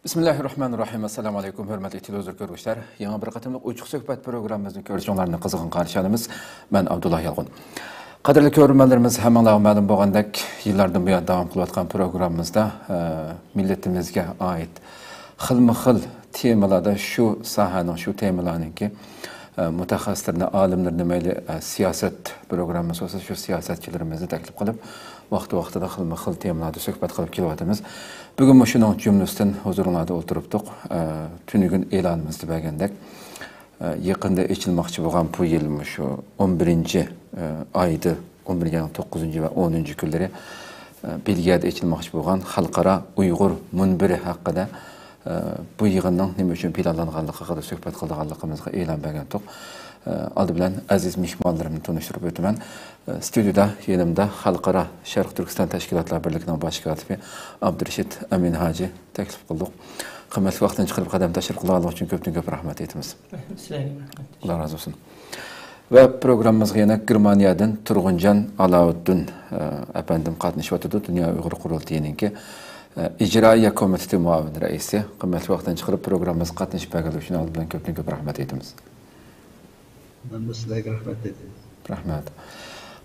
Bismillahirrahmanirrahim. Assalamu alaikum, hürmetli televizyon görüşler. Yeni bir katımlık uçuk söhbet programımızın görüşünlerini kızgın karşılanımız. Ben Abdullah Yalğın. Kadirli görünmelerimiz hemen ma'lum bolgandek yıllardan bu yana devam kılayotgan programımızda milletimizge ait xilma-xil temalarda şu sahanın, şu temalarınki mutaxassislarni, alimlarni mayli siyaset programımız olsa şu siyasetçilerimizni taklif qilib vaqti-vaqtida xilma-xil temalarda söhbet qilib kelyapmiz. Bugün şunun cümlesinden huzurunuzda oturuptuk. Tünügün elanımızda bergandek yaqında içilmoqchi bo'lgan bu yil şu 11. ayda 11 ayning 9 ve 10 kunlari Belgiyada içilmoqchi bo'lgan xalqaro Uyg'ur munbiri haqida bu yig'inning nima uchun planlanganligi haqida suhbat qilganligimizga e'lon bergandik. Aldı bilan aziz mehmonlarimni tanishtirib o'taman. Studiyada yanımda Xalqaro Sharq Turkiston Tashkilotlar birligining bosh kotibi Abdurashid Amin Hoji taklif qildik. Qimmatli vaqtdan chiqarib qadam tashkil qilganligi uchun ko'p rahmat aytamiz. Allah razı olsun. Ve programımızga yana Germaniyadan Turg'unjon Alauddin efendim qatnashib o'tdi. Dunyo Uyg'ur qurultiyininki icraiya komiteti muavin raisi. Qimmatli vaqtdan chiqarib programımızga qatnashib berganligi uchun aldı bilan ko'p rahmat aytamiz. Ben de sizlerle rahmet edeyim. Rahmet.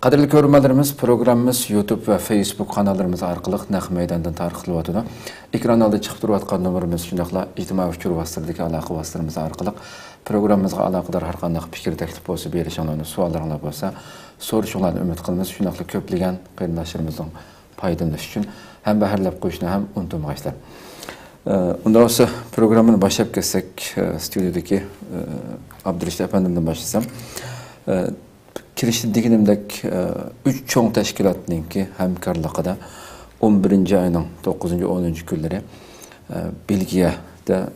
Qadrli görünmelerimiz programımız YouTube ve Facebook kanallarımız arqılıq naq meydandan tarixli o'tadi. Ekran aldı chiqib turayotgan nomerimiz shundaqla ijtimoiy fikr vositalaridagi aloqa vositalarimiz arqılıq programımızga aloqador har qanday fikr taklif bo'lsa, berishingizni, savollaringiz bo'lsa, so'rashinglarni umid qilamiz. Shundaqla ko'plagan qarindoshlarimizning foydalanishi uchun ham baharlab qo'yishni ham unutmaysizlar. Unda olsa programını başlayıp kessek stüdyodaki Abdurashid efendimden başlasam. Kirişli dikinimdek 3 çoğun teşkilatınınki hemkarlıqıda 11. ayının 9. 10. günleri Belgiyada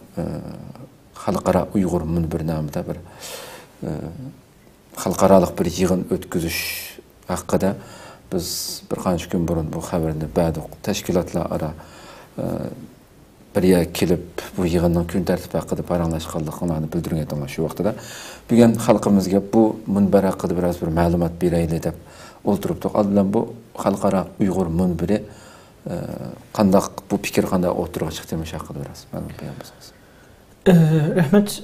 Xalqaro Uyg'ur munbiri namida bir xalqaralıq bir yığın ötküzüş haqqida biz bir qancha kun burun bu xabarni berdik. Teşkilatlar ara bir kelib bu yığının kun tartibi haqida paranglashganligini bildirgan edim shu vaqtida. Bugun xalqimizga bu munbar haqida biraz bir ma'lumot beraylik deb o'tiribdik. Aldan bu xalqaro Uyg'ur munbiri qandaq bu fikr qanday o'tirib chiqdi demiş haqida biraz ma'lumot beramiz. Rahmet.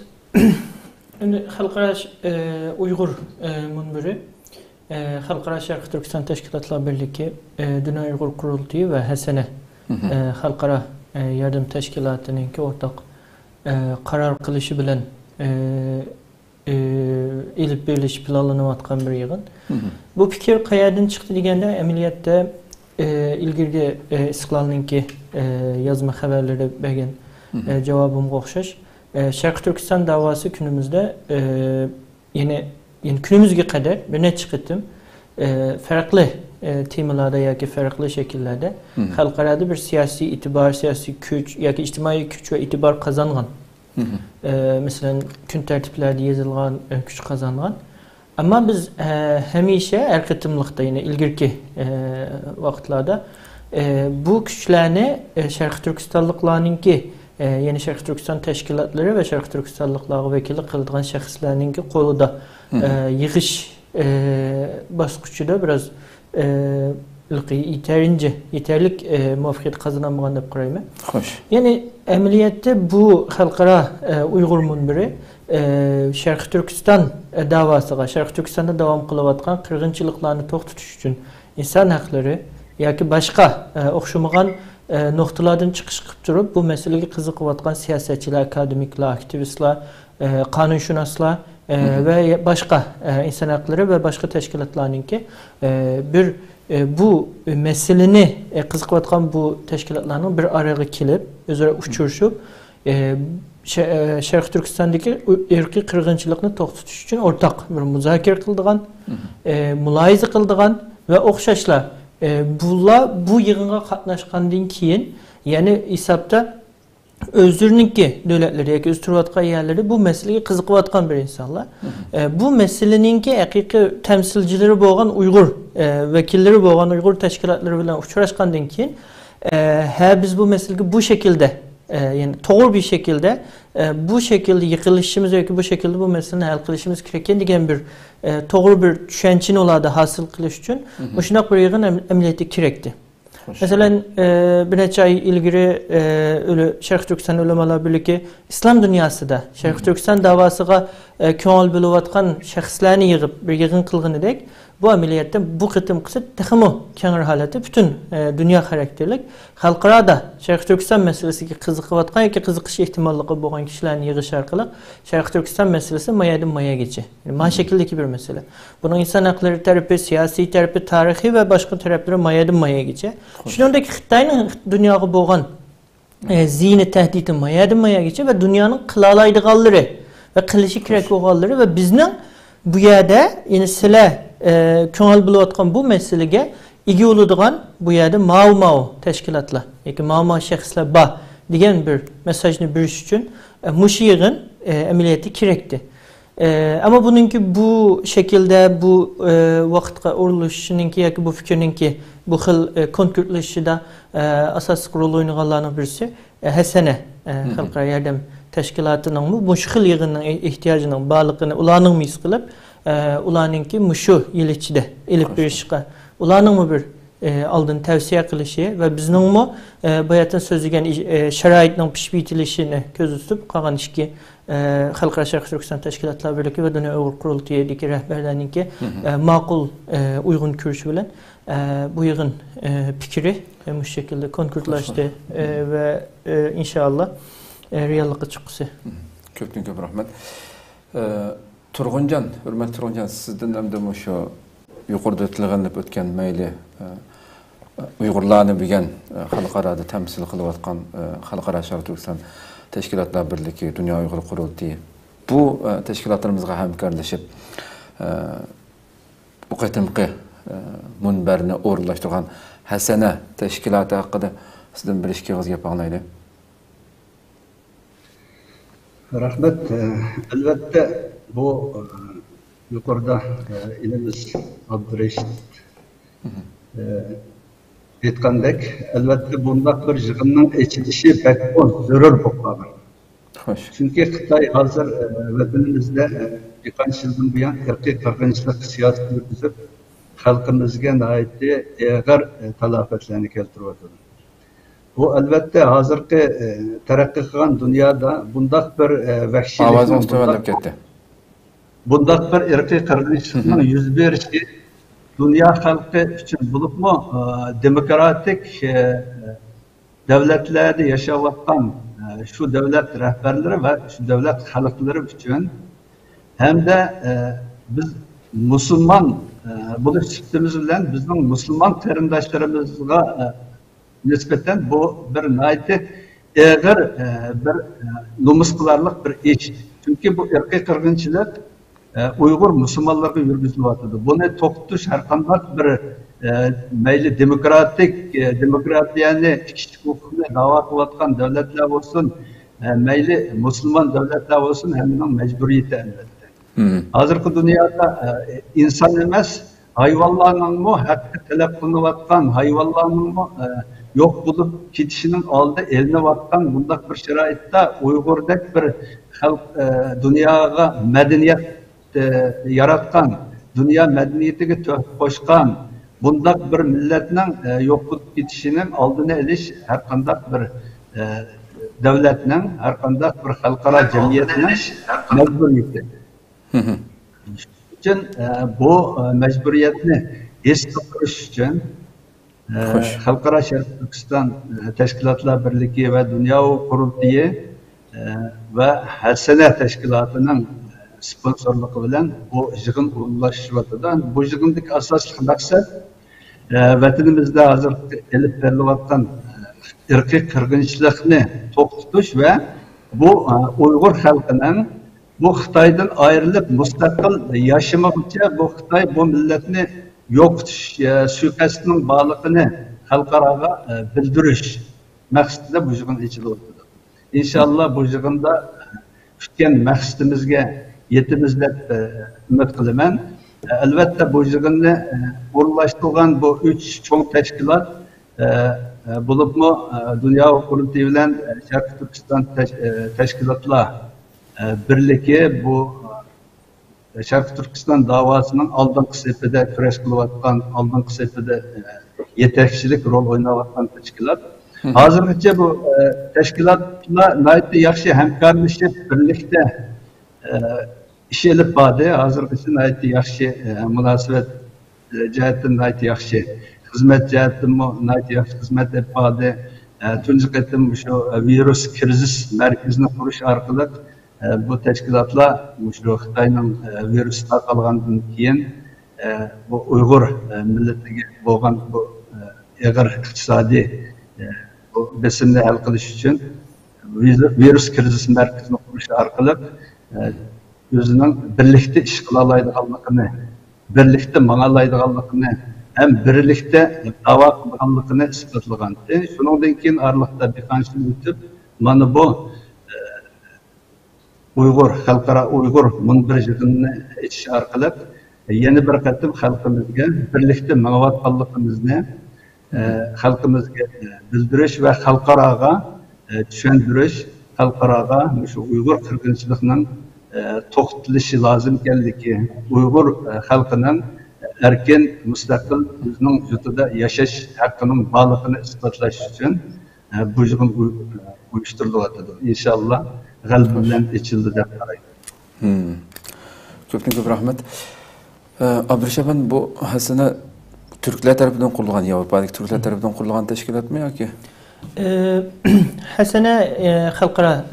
Endi xalqaro Uyg'ur munbiri Xalqaro Sharq Turkiston Tashkilotlar birligi, Dunyo Uyg'ur qurultiyi ve Hasene xalqaro yardım teşkilatınınki ortak karar kılışı bilen elip birleşip planlanıvatkan bir yığın. Bu fikir qayadan çıktı degende emeliyatta ilgirge İstiklal'ınki yazma haberleri bergen cevabımga o'xshash. Sharq Turkiston davası günümüzde yine günümüzge kadar bir neçe qitim farklı temalarda yoki farklı şekillerde xalqarada bir siyasi itibar, siyasi güç yoki ijtimoiy güç ve itibar kazangan. Mesela kun tertiplerde yazılgan güç kazangan. Ama biz hemişe her kıtımlıkta yine ilgirki vaktlarda bu güçlerini Sharq Turkistonliklarninki yeni Sharq Turkiston teşkilatları ve Sharq Turkistonliklarga vekili kıldıgan şahıslarninki qo'lida yığış basqıçıda biraz yeterlik muvaffaqiyat kazanamagan deb qarayman. Xo'sh. Yani amaliyotda bu xalqaro Uyg'ur munbiri Sharq Turkiston davosiga, Sharq Turkistonda davom qilayotgan qirg'inchiliklarni to'xtatish uchun inson haqlari yoki boshqa o'xshamagan noktalardan chiqish qilib turib bu masalaga qiziqayotgan siyosatchilar, akademiklar, aktivistlar, qonunshunoslar ve başka insan hakları ve başka teşkilatlarınki bir bu meseleni kızıklatkan bu teşkilatlarının bir araya kelip özüre uçuruşup Sharq Turkiston'daki irqi qirg'inchilikni to'xtatish uchun ortak bir muzokara qildigan, muloyiza qildigan ve o'xshashlar bular bu yig'inga qatnashgandan keyin yani hisobda özürünki devletleri yoki o'z turayotgan yerleri bu meseleye qiziqayotgan bir insanlar. Bu meseleninki haqiqiy temsilcileri bo'lgan Uyg'ur vekilleri bo'lgan Uyg'ur tashkilotlari bilan uchrashgandan keyin biz bu meselege bu şekilde yani doğru bir şekilde bu şekilde yıkılışımız yoki bu şekilde bu meseleyi hal qilishimiz kerak degan bir doğru bir tushunchani ularda hosil qilish uchun shunday bir yig'in amaliyotga kerakdi. Mesela bir neçə ay ilgiri Şərq Türkistan Ulamalар Birliği İslam dünyasında Şərq Türkistan davasıga köngül bölüp atkan şəxslərni yığıp bir yığın kılgın edek. Bu ameliyatda bu kıtım kısa texmo kenar haleti bütün dünya karakterlik halkara Şərq Türkistan meselesi ki kızıqıb atkan yoki kızıqış ihtimallığı bolğan kişilerin yığışı arkalı Şərq Türkistan meselesi mayadan maya geçi. Yani ma şekildeki bir mesele. Bunun insan hakları tarafi, siyasi tarafi, tarihi ve başka tarafları mayadan maya geçi. Şunundaki Xitayning dünyaya bolğan zihni tehdidi mayadan maya geçi ve dünyanın kılalaydıqalları ve kılışı kirek bolğanları ve bizning bu yerda yani sizlar köngül bulup atkan bu meselege igi oluduğun bu yerde mao teşkilatlar, yani mao şəxslər ba degan bir mesajını biriş üçün muşu yığın ameliyatı kirekti. Ama bununki bu şekilde bu vaxtqa uruluşununki yoki bu fikirninki bu xil konkretleşişide asas rol oynaganlarning birisi Hasene Xalqara Yardam Teşkilatı'nın bu xil yığının ihtiyacının bağlılığını ularning mis qilib ularninki muşu yil ichida elib berishga ularning mı bir aldın tavsiye qilishi ve bizning mi bayatın sözlügen şaraitning pishib yetilishini ko'z tutib qolgan ishki Xalqaro Şərq Türkistan Təşkilatlar Birliği ve Dünya Uyghur Qurultayı'daki rəhbərlərinki maqul uygun görüşü bilen bu yığın fikri bu şekilde konkretlaştı ve inşallah reallıqqa çıkısı. Köpten köp rahmet. Turg'unjon, hurmatli Turg'unjon, sizdan ham de şu yuqorida tilganlab o'tgan mayli Uyg'urlarni bilgan xalqarada temsil qilib atgan Xalqaro Şərq Türkistan Təşkilatlar Birliği, Dünya Uyghur Qurultayı bu teşkilatlarımızga hamkorlashib bu qitimqi munbarni o'rinlashtirgan Hasana teşkilatı haqida sizdan bir ikki og'iz gap anglaylik. Rahmet. Elbette bu yukarıda ilimiz Abdurreşit aytgandek, elbette bundaq bir yığının içilişi pek zörür bolğan. Çünkü Xitay hazır vatanimizde birkaç yıldan buyan irqiy qirg'inchilik siyosati yurgizib, xalqimizga nihoyatda og'ir talafotlarni keltirib o'tadi. Bu elbette hazırki terakki qilgan dünyada bundaq bir vahşilik, Avazınız tövellep ketdi. Bundaq bir irqiy qirg'inchilikning yuz berishi dünya halkı için bulup mu demokratik devletlerde yaşayotgan şu devlet rehberleri ve şu devlet halkları için hem de biz Müslüman buluş çıktığımız bilen bizim Müslüman terimdaşlarımızga nispeten bu bir naiti ağır bir numus kılarlık bir iş. Çünkü bu irqiy qirg'inchilik Uyghur Müslümanlarga yürgüzülüyordu. Bunu to'xtatish har qanday bir mayli demokratiyani kişilik hukukini da'vo qilayotgan davlatlar bo'lsin, mayli Müslüman davlatlar bo'lsin, hammaning majburiyati albatta. Hozirgi dunyoda inson emas, hayvonlarning haqqi talab qilinayotgan, hayvonlarning yo'q bo'lib ketishining oldida elinayotgan bunday bir sharoitda Uyg'urdek bir xalq dunyoga madaniyat yaratgan, dünya medeniyetiga qo'shgan bundak bir milletning yo'q bo'lib ketishining oldini olish har qanday bir davlatning, har qanday bir xalqaro jamiyatning majburiyati. Uchun bu majburiyatni his qilish uchun Xalqaro Şərq Türkistan Təşkilatlar Birliği ve Dünya Qurultayı ve Hasana Təşkilatı'nın sponsorluğu bilen bu yığın ulaşıvatıda. Bu yığındaki asaslı maksat vatanimizde hazır elip verilayotgan irqiy qirg'inchilikni to'xtatish ve bu Uyghur halkının bu Xitaydan ayrılıp mustaqil yaşamaguncha bu Xitay bu milletni yo'qotish suiqasdining borligini xalqaroga bildirish maqsadida bu yig'in ichilyapti. İnşallah bu yig'inda kutgan maqsadimizga yetimiz deb umid qilaman. Albatta bu yig'inni o'rinlashtirgan bu 3 cho'ng tashkilot bo'libmi Dünya Qurultayı bilan Şərq Türkistan Təşkilatlar Birliği bu Şərq Türkistan davasının aldınqı sepede kurash qilayotgan, aldınqı sepede yetekçilik rol oynayotgan teşkilat. Hazırlıkça bu teşkilatla nayetli yaxşı hemkarlaşıp birlikte iş elip bağdı. Hazırlıkça nayetli yaxşı münasebet cihetten nayetli yaxşı hizmet cihetten nayetli yaxşı hizmet elip bağdı. Tuncu ettim şu virüs krizis merkezini kuruş arkalık bu teşkilatla şu Xitayning virüs tarqalgandan keyin bu Uyghur milletiga bo'lgan bu ağır iqtisadi bu besimni hal qilish uchun virus krizis merkezini kuruş arkalık özünün birlikte iş qılalaydiganligini, birlikte manalaydiganligini hem birlikte dava kılganlıkını ispatlagan. Şundan keyin arlıqta bir qancha o'tib, mana bu Uyghur xalqaro Uyghur munbirligini etish orqali yana bir qatim xalqimizga birlikte manavatganligimizni xalqimizga bildirish va xalqaroga tushundirish, xalqaroga shu Uyghur qirg'inchiligining to'xtatilishi lozim ekanligi, Uyghur xalqining erken müstakil özünün yurtida yaşaş hakkının bağlılığını ispatlaş için bu yığın uyuşturulacaktır. İnşallah kalbinden içildi de karayım. Çok rahmet. Abdurşaban bu hasene Türkler tarafından kurulgan ya Avrupa'daki Türkler tarafından kurulgan teşkilat mı ya ki? Hasene Halkara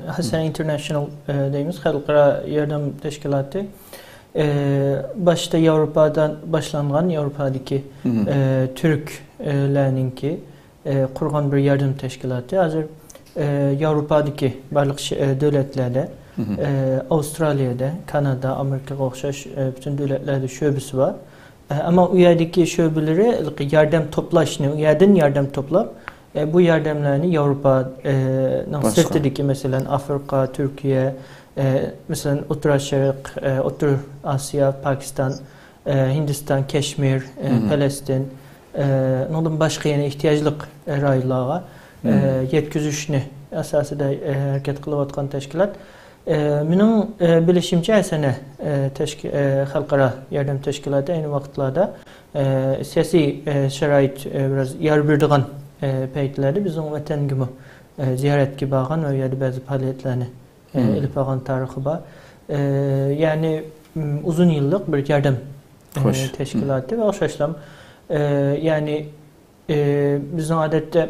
Hasene International deyimiz Halkara Yardım Teşkilatı. Başta Avrupa'dan başlanğan Avrupa'daki Türklerninki kurgan bir yardım teşkilatı. Hazır Avrupa'daki barlıq devletlerde, Avustralya'da, Kanada, Amerika'ya okşaş bütün devletlerde şöbesi var. Ama uyadaki şöbeleri yardım toplaşını, uyadın yardım toplar. Bu yardımlarını Avrupa'nın sırtındaki mesela Afrika, Türkiye, mesela Otur Şarkı, Otur Asya, Pakistan, Hindistan, Keşmir, Palestin, ondan başka yeni ihtiyaçlık raylarına yetkizişini esasında hareket kılıvatkan teşkilat. Benim bilişimce sene halkara yardım teşkilatı aynı vakitlerde siyasi şerait biraz yer verdiğin peytleri bizim vatan gibi ziyaret gibi bağın ve ya da bazı faaliyetlerini elip ağın tarihi var. Yani uzun yıllık bir yardım teşkilatı ve oşaşlam yani bizim adette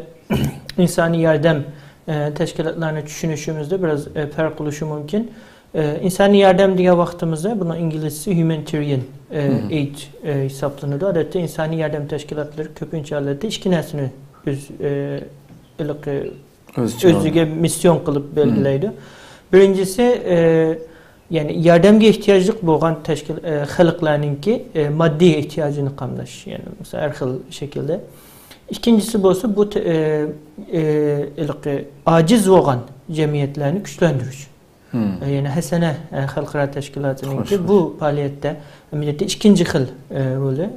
insani yardım teşkilatlarını düşünüşümüzde biraz fark oluşu mümkün. İnsani yardım diye vaktimizde buna İngilizcesi humanitarian aid hesaplanırdı. Adette insani yardım teşkilatları köpünçerlerde işkinesini özüge misyon kılıp belgileydi. Birincisi yani yardımga ihtiyaclık bo'lgan xalqlarninki maddi ihtiyacını qamlash, yani mesela her xil şekilde. İkincisi bolsa bu aciz bo'lgan cemiyetlerini güçlendiriş. Yani Hasene Xalqaro Teşkilatı'nınki bu faaliyette millete ikinci xil rolü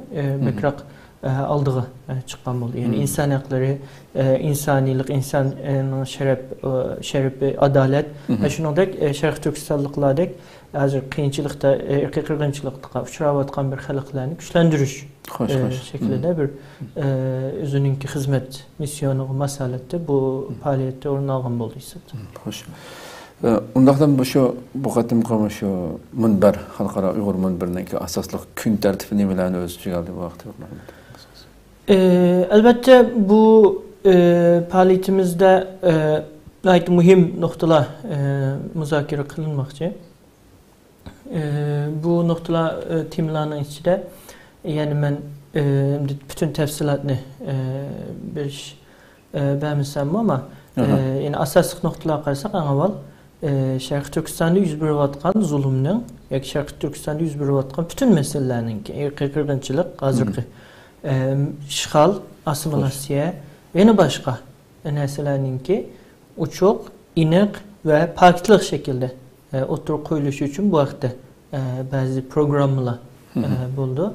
bekrak aldığı çıkan oldu. Yani insan hakları, insanilik, insanın şerefi, adalet. Şunundak Şarkı Türkistanlıklardaki hazır kıyınçılıkta, erkek kırgınçılıkta uçuravatkan bir xalqlarını güçlendiriş şekilde bir özününki hizmet misyonu masalette bu faaliyette ornağın oldu hissediyorum. Hoş. Undaqdan bu qatim qama şu munbar xalqaro Uyg'ur munbirininki asosli kun tartibi nimalarni o'z ichiga oldi bu vaqtda? Elbette bu faaliyetimizde gayet mühim noktalar müzakere kılınmakçı. Bu noktalar timlarının içinde yani ben bütün tefsilatını bir beğenmişsem ama yani asaslık noktalar karşısak anavval Şarkı Türkistan'da yüz beriyotgan zulümün, yani Şarkı Türkistan'da yüz beriyotgan bütün meselelerin erkek kırgınçılık, hazırki işgal, asimilasyon ve başka meselelerinki uçuk, inek ve paketlik şekilde oturup koyuluşu için bu vakti bazı programlar buldu.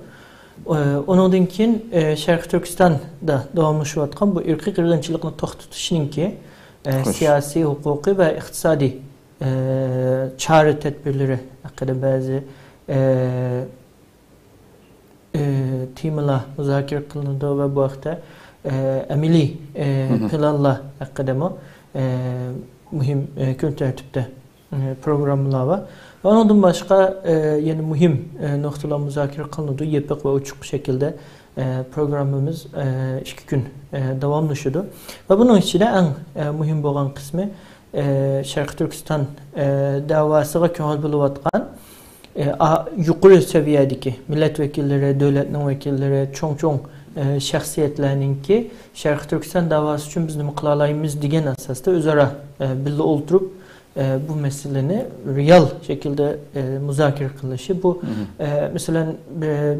Ondan keyin Şarkı Türkistan'da davamlaşıp atkan bu erkek kırgınçılıkını to'xtatishninki siyasi, hukuki ve iktisadi çare tedbirleri hakkında bazı temalar müzakere kılındı ve bu hafta ameliy planlar hakkında mühim gün tertipte programlar var. Ve ondan başka yeni mühim noktalar müzakere kılındı. Yepek ve uçuk bir şekilde programımız 2 gün davamlaşıyordu. Ve bunun içinde en mühim olan kısmı Şarkı Türkistan davasıga köngül buluvatkan yukarı seviyedeki milletvekilleri, devletin vekilleri, çoğun şahsiyetlerinin ki Şarkı Türkistan davası için biz nima kılalayımız diyen asasda özara birlikte oturup bu meseleni real şekilde müzakere kılışı. Bu mesela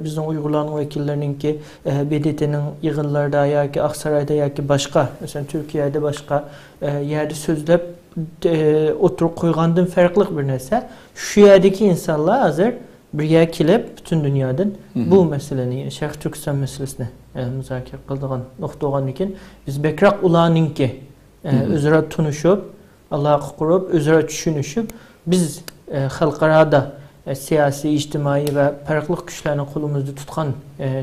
bizim Uygurların vekillerinin ki BDT'nin yığınlarda ya ki Aksaray'da ya ki başka mesela Türkiye'de başka yerde sözlep oturup koygandan farklı bir neyse şu yerdeki insanlar hazır bir yer kilip bütün dünyadan bu meseleni Şarkı Türkistan meselesini müzakere kıldığın nokta olan için biz bekrak ulanın ki özara tunuşup Allah'a kurup, özara düşünüşüp biz halkarada siyasi, ictimai ve farklı güçlerini kolumuzda tutkan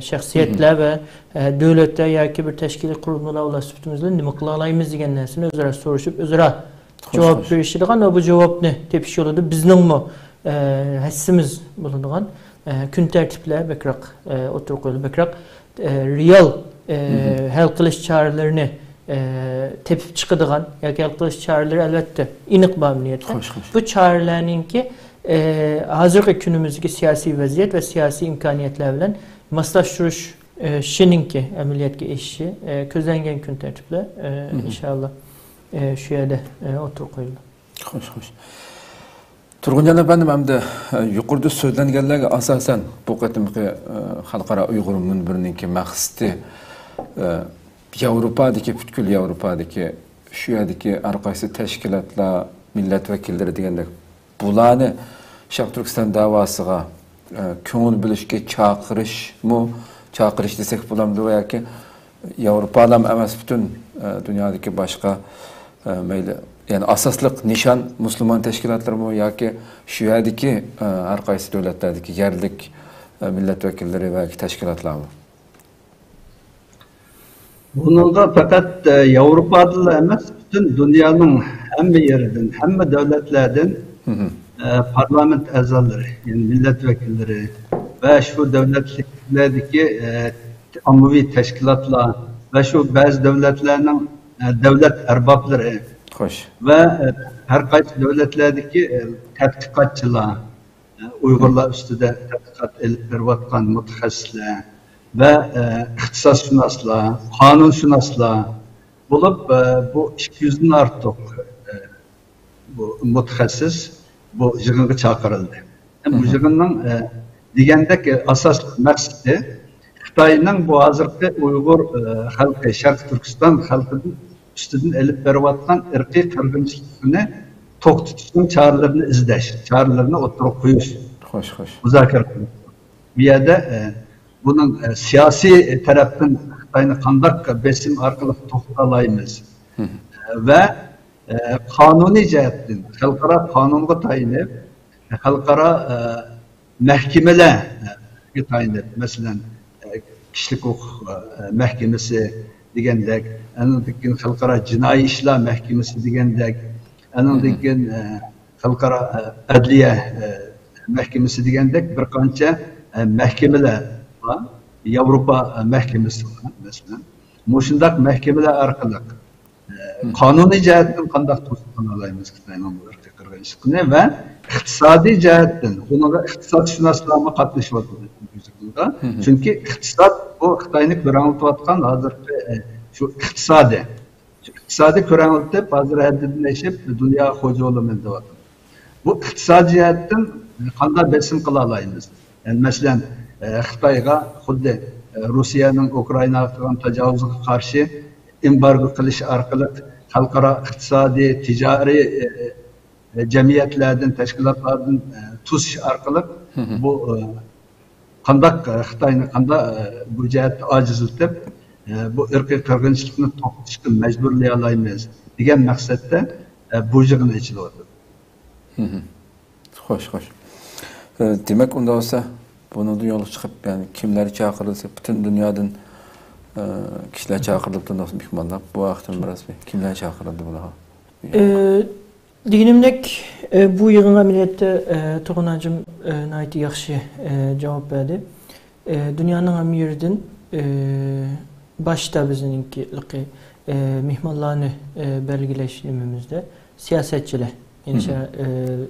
şahsiyetler ve devlette ya ki bir teşkili kurumlara ulaşıptığımızda nima kılalayımız degan narsani özara soruşup, özara cevap verişidigan ve bu cevap ne tepiş yoluda bizning mu hissimiz bulunduğun gün tertipler bekrak oturup koyuldu. Bekrak real hal kılış çağrılarını tepip çıkıdığan ya ki kılıç çağrıları elbette inik bağımliyette. Bu çağrılarının ki hazırki günümüzdeki siyasi vaziyet ve siyasi imkaniyetler bilen maslaştırış şininki ameliyatki eşi közlengen gün tertiple inşallah şu yerde oturup koyuldu. Hoş. Turg'unjon efendim hem de yuqorida so'zlanganlarga asosan bu qatimki xalqaro Uyg'ur munbirininki maqsadi Yevropadaki, butkul Yevropadaki şu yerdeki arkası teşkilatlar, milletvekilleri degandek bularni Şarkı Türkistan davasıga köngül bilishga chaqirish desek bo'lamdi yoki Yevropada emas bütün dünyadaki başka yani asaslık nişan Müslüman teşkilatları mı yoki şu yerdeki arkası devletlerdeki yerlik milletvekilleri ve teşkilatlar mı? Bununla fakat Avrupa'da emas, bütün dünyanın hem yerinden, hem devletlerden parlament azaları, yani milletvekilleri ve şu devletlerdeki ammavi teşkilatlar ve şu bazı devletlerinin devlet erbapları ve her kaç devletlerdeki tədqiqatçılar, Uygurlar üstüde tədqiqat elip vervatkan mütehassisler ve ihtisasşünaslar, kanunşünaslar bulup bu 200'den artık bu mütehassis bu yığınga çağırıldı. Bu yığının degendeki asas maksidi Xitayning bu hazırki Uygur halkı, Şarkı Türkistan halkının üstüden elip vervatkan ırkı kırgınçlığını tok tutuşun çağrılarını izleş, çağrılarını oturup koyuş. Hoş. Müzakere koyuş. Bir yerde bunun siyasi tarafın Xitayning kandak besim arkalı toxtalayımız ve kanuni cihetten halkara kanunga tayinip halkara mahkemeler tayinip mesela kişilik hukuk mahkemesi degandek, anındaki halkara cinayi işler mahkemesi degandek, anındaki halkara adliye mahkemesi degandek bir qancha mahkemeler var. Avrupa mahkemesi var mesela. Muşundak mahkemeler arkalık kanuni cihetten kandak to'siqni alaymiz Xitoyning bu ırkı qirg'inchiligini ve iqtisodiy jihatdan bunga iqtisodshunoslarga qatnashyapti. Çünkü iqtisod bu Xitoyning ko'ranglatayotgan hozirgi şu iqtisodiy ko'ranglatib hozir haddidlashib dunyo xo'jaligimen deyapti. Bu iqtisodiy jihatdan qanday besim qila olamiz? Yani mesela Xitoyga xuddi Rusiyaning Ukrainaga qilgan tajovuziga qarshi embargo qilish orqali xalqaro iqtisodiy, ticari cemiyetlerden, teşkilatlardan tutuş arkalık bu kandak Xitayni kanda bu cihette aciz etip bu ırkı kırgınçlıkını topluşku mecburlayalaymayız diyen maksette bu yığın içilir. Hoş. Demek onda olsa Bunu da yola çıkıp yani kimleri çağırırsa bütün dünyadan kişiler çağırılıp da nasıl mihmanlar bu vaktin biraz bir kimler çağırıldı buna? Dinimdek bu yığın ameliyatı Toğunacım naiti yaxşı cevap verdi. Dünyanın amirdin başta bizimki mihmallarını belgileştiğimizde siyasetçiler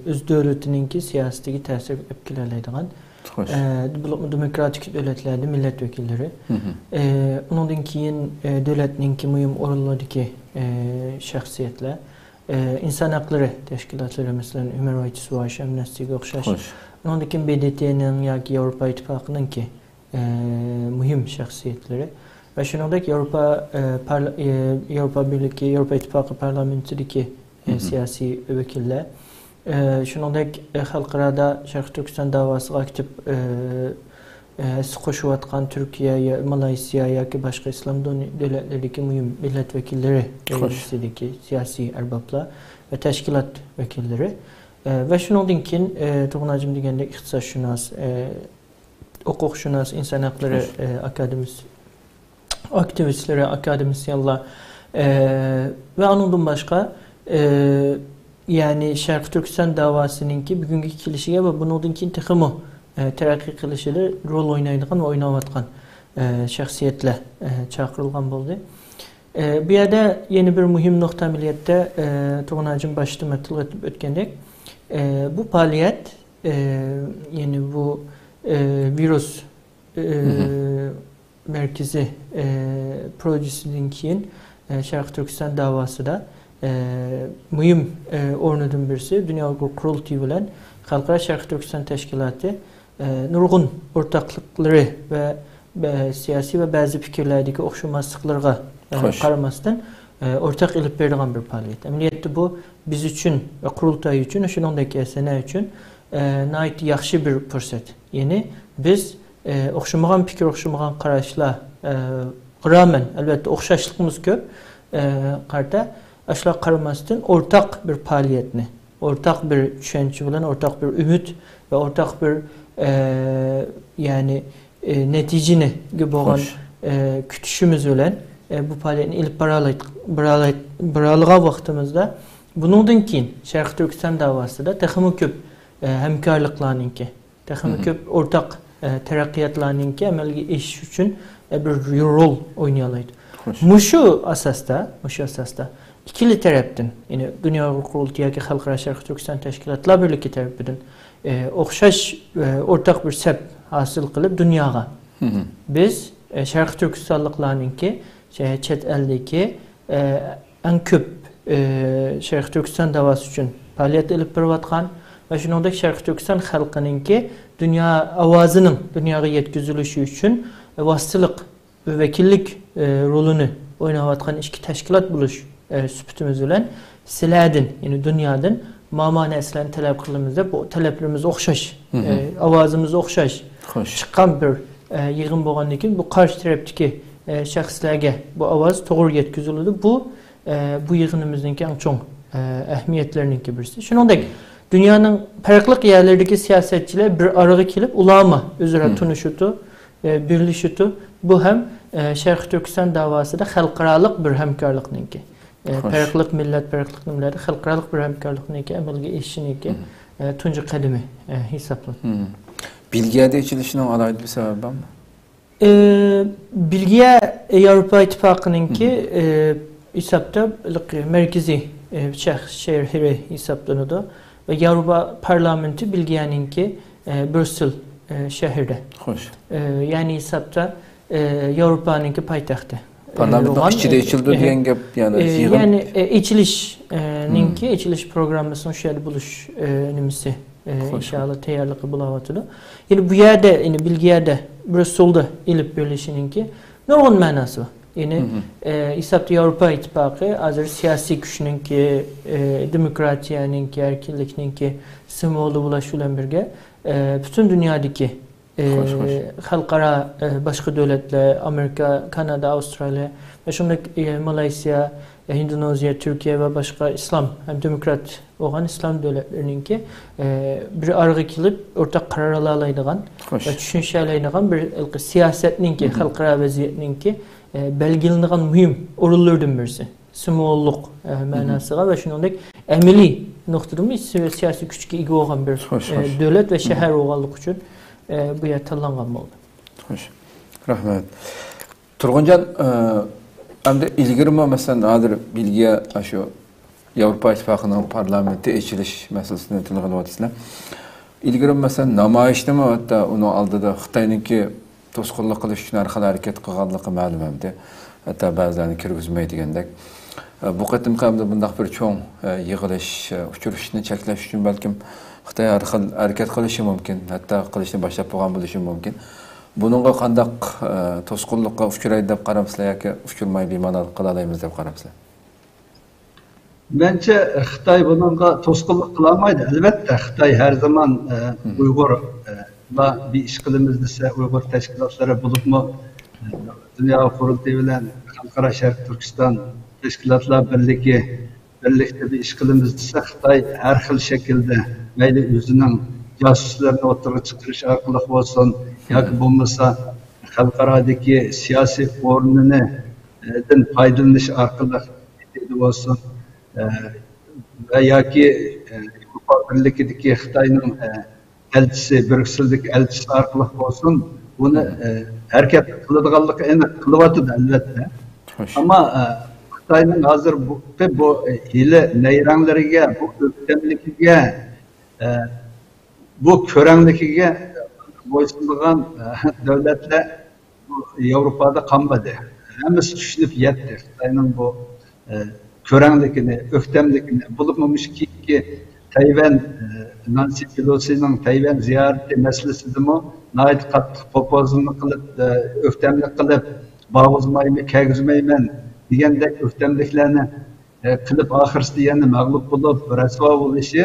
öz devletininki siyasetdeki təsir etkilerleydiğen demokratik devletlerde milletvekilleri ondan keyin devletininki mühim orunlardaki şahsiyetler insan hakları teşkilatları mesela Human Rights Watch, Amnesty'ye okşaş. Ondan keyin BDT'nin yoki Avrupa İttifaqının ki mühim şahsiyetleri ve şunundaki Avrupa Birliği, Avrupa İttifaqı parlamentideki siyasi vekiller shuningdek xalqarada Sharq Turkiston davosiga aktiv qo'shayotgan Turkiya, Malayziya yoki boshqa islom davlatlaridagi muhim milletvekilleri meclisidagi siyosiy arboblar ve tashkilot vakilleri ve shuningdan keyin To'g'najim degandek iqtisodshunos, huquqshunos, inson haqlari aktivistleri, akademisyenler ve onundan başka yani Sharq Turkiston davasınınki bugünkü kilişiye ve bunun keyin texmi terakki qilishida rol oynaydigan ve oynayotgan şahsiyetler çağırılgan bo'ldi. Bu yerda yeni bir muhim nokta ameliyatda To'g'najim başta metil etib o'tgandek bu faaliyet yani bu virüs merkezi projesinden keyin Sharq Turkiston davası da mühim ornudun birisi Dünya Hukuk Kurultayı bilen Xalqara Sharq Turkiston Teşkilatı nurgun ortaklıkları ve siyasi ve bazı fikirlerdeki okşamazlıklarga qaramasdan ortak ilip berdiğen bir faaliyet. Ameliyatda bu biz için ve kurultay için, şunundaki sene için nait yaxşı bir fırsat. Yani biz okşamagan fikir, okşamagan qarashlar rağmen elbette okşaşlığımız köp qarta aşağı qaramasdan ortak bir faaliyetni, ortak bir düşünce bilen, ortak bir ümit ve ortak bir yani neticini gibi olan kütüşümüz bilen bu faaliyetini ilip baralığa vaktimizde bunundan keyin Sharq Turkiston davası da texmi köp hemkarlıklarınki, texmi köp ortak terakkiyatlarınki amelge iş için bir rol oynayalaydı. Muşu asasda ikili taraftan yani Dünya Hukuk Kurultayı'ndaki Xalqara Sharq Turkiston Teşkilatlar Birliği tarafından okşaş ortak bir sep hasıl kılıp dünyaga biz Sharq Turkistonlıklarınki chet eldeki en köp Sharq Turkiston davası için faaliyet ilip beriyotgan ve shuningdek Sharq Turkiston xalqiningki dünya avazının dünyaga yetkazilishi için vasıtılık ve vekillik rolünü oynayotgan iki teşkilat buluş süpütümüz bilen siladin yani dünyadan mamanesilen talep kılımızda bu taleplerimiz okşaş, avazımız okşaş çıkan bir yığın bolgandan keyin bu karşı taraftaki şahslarga bu avaz to'g'ri yetkaziladi. Bu yığınımızdaki en çok ehmiyetlerinki birisi. Shuningdek dünyanın farklı yerlerdeki siyasetçiler bir araya kelip ulama üzere tunuşutu, birleşitu. Bu hem Sharq Turkiston davasida xalqarалық bir hemkarlıkninki. Farklı millet, farklı millet, xalqarалық bir hemkarlıkninki amalga eşiniki tuncu kademi hesaplanır. Bilgiye içilişinin alaydı bir sebebi var mı? Bilgiye Avrupa İttifaqınınki hesapta merkezi şehri hesaplanıyordu ve Avrupa Parlamenti bilgiyeninki Brüssel şehirde. Hoş. Yani hesapta Avrupa'nınki paytaxtı. Parlamentin içinde içildi diyen gap yani. Yani içiliş programmasının şöyle buluş nimisi inşallah tayarlığı bulavatılı. Yani bu yerde yani bilgiyerde Brüssel'de ilip birleşininki nurgun manası var. Yani hesapta Avrupa İttifaqı hazır siyasi güçününki, demokratiyanınki, erkillikninki simvolu bulaşılan birge bütün dünyadaki xalqara başqa devletler, Amerika, Kanada, Avustralya ve şundaki Malayziya, Endonezya, Türkiye ve başka İslam hem demokrat olan İslam devletlerininki bir argı kilip ortak karar alaydıgan ve düşünce alaydıgan bir siyasetninki, halkara vaziyetninki belgilendiğin mühim orullardan birisi. Simolluk manasıga ve şununla emeli noktada siyasi güçke ega olan bir devlet ve şehir oğanlık için bu yer tanlangan oldu. Hoş. Rahmet. Turguncan, hamda ilgirme mesela adır bilgiye şu Avrupa İttifakı'nın parlamenti eçiliş meselesine tilgin vatisine. İlgirme mesela namayişte mi hatta onu aldı da Xitay'ınki tosqunluq qilish uchun har xil harakat qilganligi ma'lum hamda hatta ba'zilarini kirgizmaydi degandek. Bu qatim hamda bundaq bir cho'ng yig'ilish, uchrashishni cheklash uchun balkim Xitoy har xil harakat qilishi mumkin, hatta qilishni boshlab qo'ygan bo'lishi mumkin. Buningga qandaq to'sqinlikqa uchraydi deb qarabsizlar yoki uchirmay bemalol qila olamiz deb qarabsizlar? Bence Xitoy bununla to'sqinlik qilolmaydi. Albatta Xitoy her zaman Uyg'ur bir iş kılımız ise Uygur teşkilatları bulup mu Dünya Kurultayı bilen Halkara Şerq Türkistan Teşkilatlar birlikte bir iş kılımız ise Xitoy her xil şekilde meyli özünün casuslarını ortaya çıkarış arkalık olsun yoki bo'lmasa xalqaradagi siyasi o'rnini foydalanish arkalık olsun ve yoki Avrupa Birliği'deki Xitoyning elçisi, Brüksel'deki elçisi arkalık olsun, bunu hareket kılıdığanlık kılıvatıdır elbette. Ama Xitayning hazır bu hile neyranlarıga, bu öktemlikiga, bu körenlikiga boysunduğan devletler Avrupa'da kalmadı. Hemisi düşünüp yetti. Xitayning bu körenlikini, öktemlikini bulunmamış ki Tayvan Nancy Pelosi'nin Tayvan ziyareti meselesi de mi? Nait katlı popozunu kılıp, öftemlik kılıp, bağızmayımı, kegizmeymen diyendek öftemliklerini kılıp ahırsı diyeni mağlup bulup, resva oluşu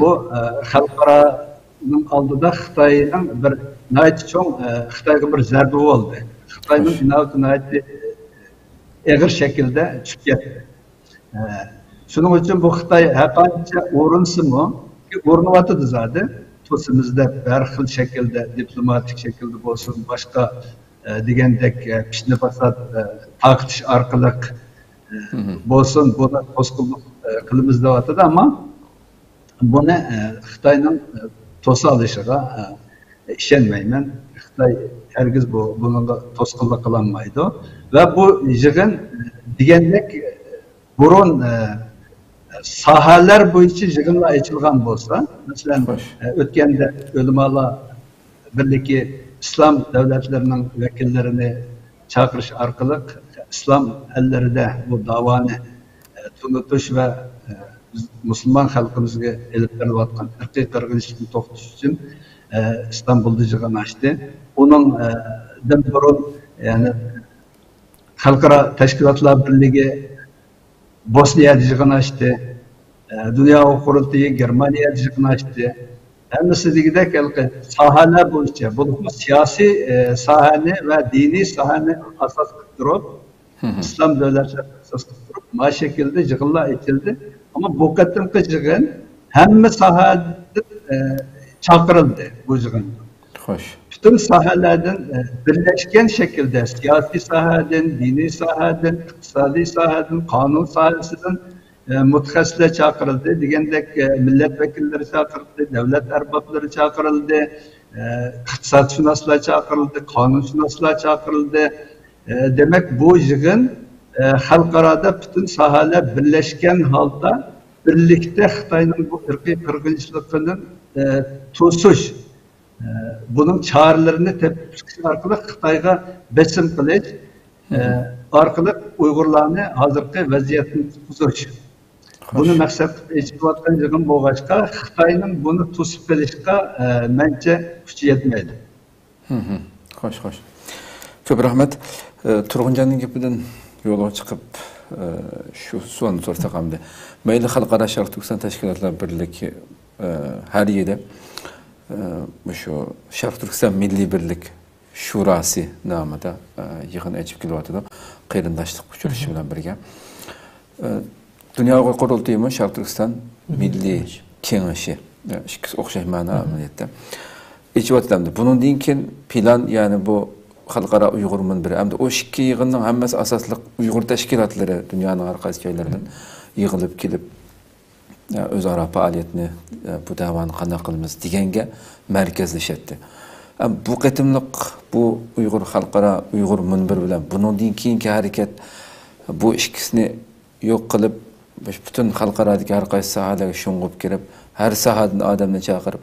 bu halkaranın aldıda Xitay'ın bir nait çoğun Xitay'a bir zerbi oldu. Xitay'ın inavı naiti eğir şekilde çıkıyor. Şunun için bu Xitay hepince uğrunsu mu? Uğrunuvatıdı zaten. Tosimizde her xil şekilde, diplomatik şekilde olsun, başka digendek pişne basat taktiş arkalık olsun, buna toskulluk kılımızda vatıdı ama bunu Xitay'ın tosu alışığa işenmeymen. Xitay herkes bununla toskulluk kılanmaydı. Ve bu yığın digendek burun sahalar boyunca yığınla açılgan olsa, mesela ötkende ölümala birlikte İslam devletlerinin vekillerini çağırış arkalık İslam ellerinde bu davanı tutuş ve Müslüman halkımızga elip verilayotgan irqiy qirg'inchilikni to'xtatish uchun İstanbul'da yig'in açtı. Onun burun yani Halkara Teşkilatlar Birliği Bosniya'da yig'in açtı. Dünya Kurultayı Germaniya yig'in açtı. Hemisi degidek sahalar boyunca bu siyasi sahani ve dini sahani asas kıldırup İslam devletleri asas kıldırup ma şekilde yig'inlar açıldı. Ama bu kadar yig'in hemme sahada çağırıldı bu yig'in. Hoş. Bütün sahalardan birleşken şekilde siyasi sahadan, dini sahadan, iktisadi sahadan, kanun sahasından mutaxassisler çağırıldı. Digendek milletvekilleri çağırıldı, devlet erbapları çağırıldı, iktisatshunoslar çağırıldı, kanunshunoslar çağırıldı. Demek bu yığın halkarada bütün sahalar birleşken halda birlikte Xitayning bu irqiy qirg'inchiligini to'sish bunun çağrılarını tepkisi arkalık Xitayga besim kılıç, arkalık Uygurlarını hazırki vaziyetini tutuş. Bunu maksat eşitvatkan yığın boğaçka, Xitay'ın bunu tutup gelişka bence gücü yetmeydi. Hoş. Çok rahmet. Turguncan'ın gibiden yola çıkıp şu sorunu sorsak hamdi. Meyli Halkara Şerq Türkistan Teşkilatlar Birliği her yerde şu Şerq Türkistan Milli Birlik Şurası namıda yığın açıp kilovatıda qeyrindaşlık uçuruşu bilen birge. Dünya Qurultayı Şarkı Türkistan Milli Kengeşi. İkisi okşayım mana ameliyette. İçivatılamdı. Bunun dinkin plan yani bu Halkara Uygur Munbiri. Hem de o şikki yığının hemmesi asaslık Uygur teşkilatları dünyanın arkası şeylerinden yığılıp gelip özara faaliyetini bu davanı qanday qilamiz deganga markazlashadi. Bu qatimliq bu Uygur Halkara Uygur Munbiri bilan bundan keyingi harakat bu ikkisini yo'q qilib bütün xalqaradagi har qaysi sohalarga sho'ng'ib kirib har sohadan odamni chaqirib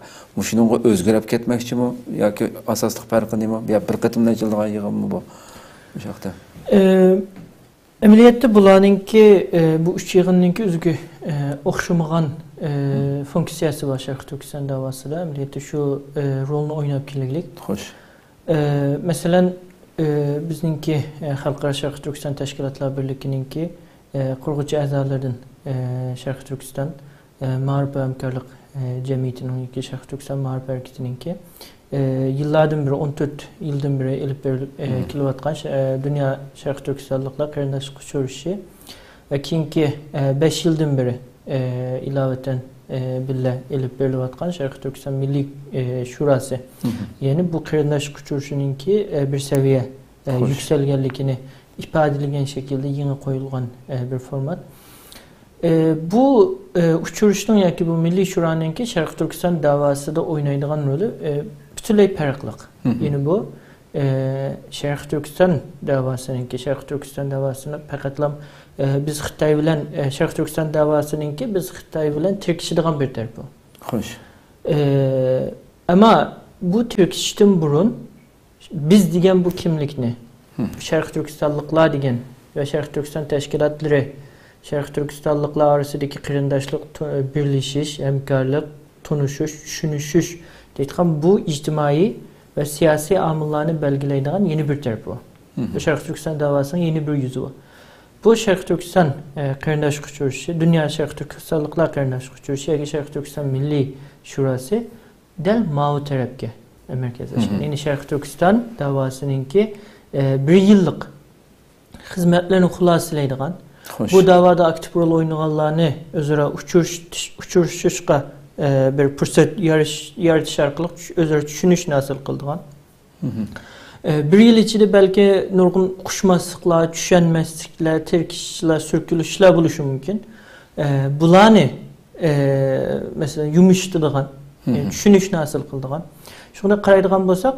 shunga o'zgarib ketmoqchimi yoki asosli farqi nima yo bir qatimdan jildigan yig'inmi bu yoqda amaliyotda bularninki bu uch yig'inninki o'ziga o'xshamagan funksiyasi bor Sharq Turkiston davosida amaliyotda shu rolni o'ynab kelganlik. Xo'sh. Masalan bizningki Xalqaro Sharq Turkiston Tashkilotlar Birligininki qurg'uvchi a'zolaridan Sharq Turkiston Ma'rif va hamkorlik jamiyatininki Sharq Turkiston Ma'rif harakatininki yillardan beri 14 yildan beri elib kelayotgan Dünya Sharq Turkistonliklar qarindoshlik uchrashuvi va keyingi 5 yildan beri ilovatan billa elib berilayotgan Sharq Turkiston Milliy Shurasi. Ya'ni bu qarindoshlik uchrashuvininki bir seviye yükselganligini ifadelagan şekilde yeni koyulgan bir format. Bu uçuruşun yoki bu Milliy Shuroninki Sharq Turkiston davosida o'ynaydigan roli butunlay farqli. Ya'ni bu Sharq Turkiston davosiniki Sharq Turkiston davosini faqatlam biz Xitoy bilan Sharq Turkiston davosiniki biz Xitoy bilan tirkishadigan bir taraf bu. Xo'sh. Ama bu tirkishishdan burun biz degan bu kimlikni Sharq Turkistonliklar degan va Sharq Turkiston tashkilotlari Sharq Turkistonliklar orasidagi qarindoshlik, birlashish, hamkorlik, tunishish, tushunishish deydigan bu ijtimoiy va siyosiy omillarni belgilaydigan yeni bir taraf bu. Bu Sharq Turkiston davosining yeni bir yuzi bu. Bu Sharq Turkiston qarindoshlik uchrashuvi, Dunyo Sharq Turkistonliklar qarindoshlik uchrashuvi yoki Sharq Turkiston Milliy Shurasi dal mavi tarafga markazlashgan. Ya'ni Sharq Turkiston davosininki bir yillik xizmatlarni xulosalaydigan, bu davoda aktiv rol o'ynaganlarni o'zaro uchrashishga bir fursat yaratish orqali o'zaro tushunishni hosil qildigan. Bir yil ichida balki nurg'un uqishmasliklar, tushunmasliklar, tirkishishlar, surkilishlar bo'lishi mumkin. Bularni masalan yumishtiradigan, tushunishni hosil qildigan. Shuni qaraydigan bo'lsak,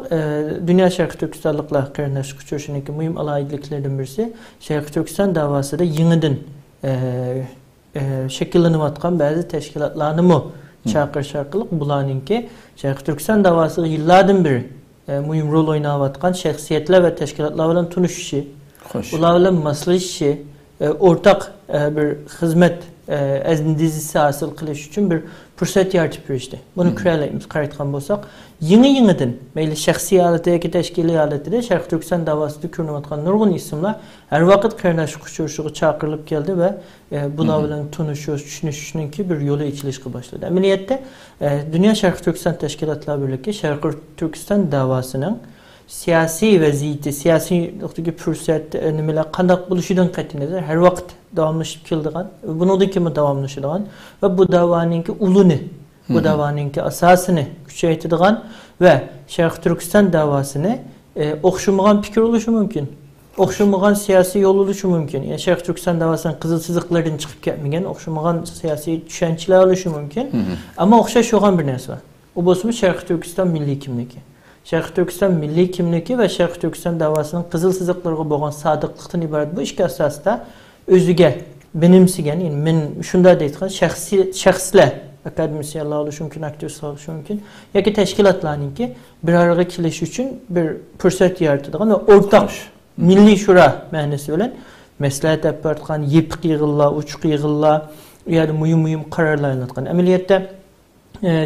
Dunyo Sharq Turkistonliklar qarindoshlik uchrashuvining muhim alohidaliklaridan birisi Sharq Turkiston davosida yangidan shakllanayotgan ba'zi tashkilotlarni chaqirish orqali bularninki Sharq Turkiston davosiga yillardan beri muhim rol o'ynayotgan shaxsiyatlar va tashkilotlar bilan tanishishi, ular bilan moslashishi, o'rtaq bir xizmat azindizisi hosil qilish uchun bir fursat yaratib berishdi. Buni ko'raylik, qaraydigan bo'lsak, yangidan mayli shaxsiy holatda yoki tashkiliy holatda Sharq Turkiston davosida ko'rinayotgan nurg'un ismlar har vaqt qarindoshlik uchrashuviga chaqirilib keldi va bular bilan tanishish, tushunishninki bir yo'li ichilishga boshladi. Amaliyotda Dunyo Sharq Turkiston Tashkilotlar Birligi Sharq Turkiston davosining siyosiy vaziyati, siyosiy nuqtaga fursat nimalar qanday bo'lishidan qat'iy nazar har vaqt davomlashib keldigan, bundan keyin davomlashadigan va bu davoninki uluni, bu davoninki asosini kuchaytiradigan va Sharq Turkiston davosini o'xshamagan fikr bo'lishi mumkin. O'xshamagan siyosiy yo'l bo'lishi mumkin. Yani Sharq Turkiston davosining qizil chiziqlaridan chiqib ketmagan, o'xshamagan siyosiy tushunchalar bo'lishi mumkin. Ammo o'xshash bo'lgan bir narsa bor. U bo'lsa Sharq Turkiston milliy kimligi. Sharq Turkiston milliy kimligi va Sharq Turkiston davosining qizil chiziqlariga bo'lgan sodiqlikdan iborat bu ikki asosda o'ziga benimsigan, yani men shunday deydigan shaxslar, akademisyenlar bo'lishi mumkin, aktyorlar bo'lishi mumkin yoki tashkilotlarningki bir araya kelish uchun bir fursat yaratadigan va o'rtaq milliy shura ma'nosi bilan maslahat olib beradigan yepiq yig'inlar, uchuq yig'inlar, yani muhim qarorlar olinadigan. Amaliyotda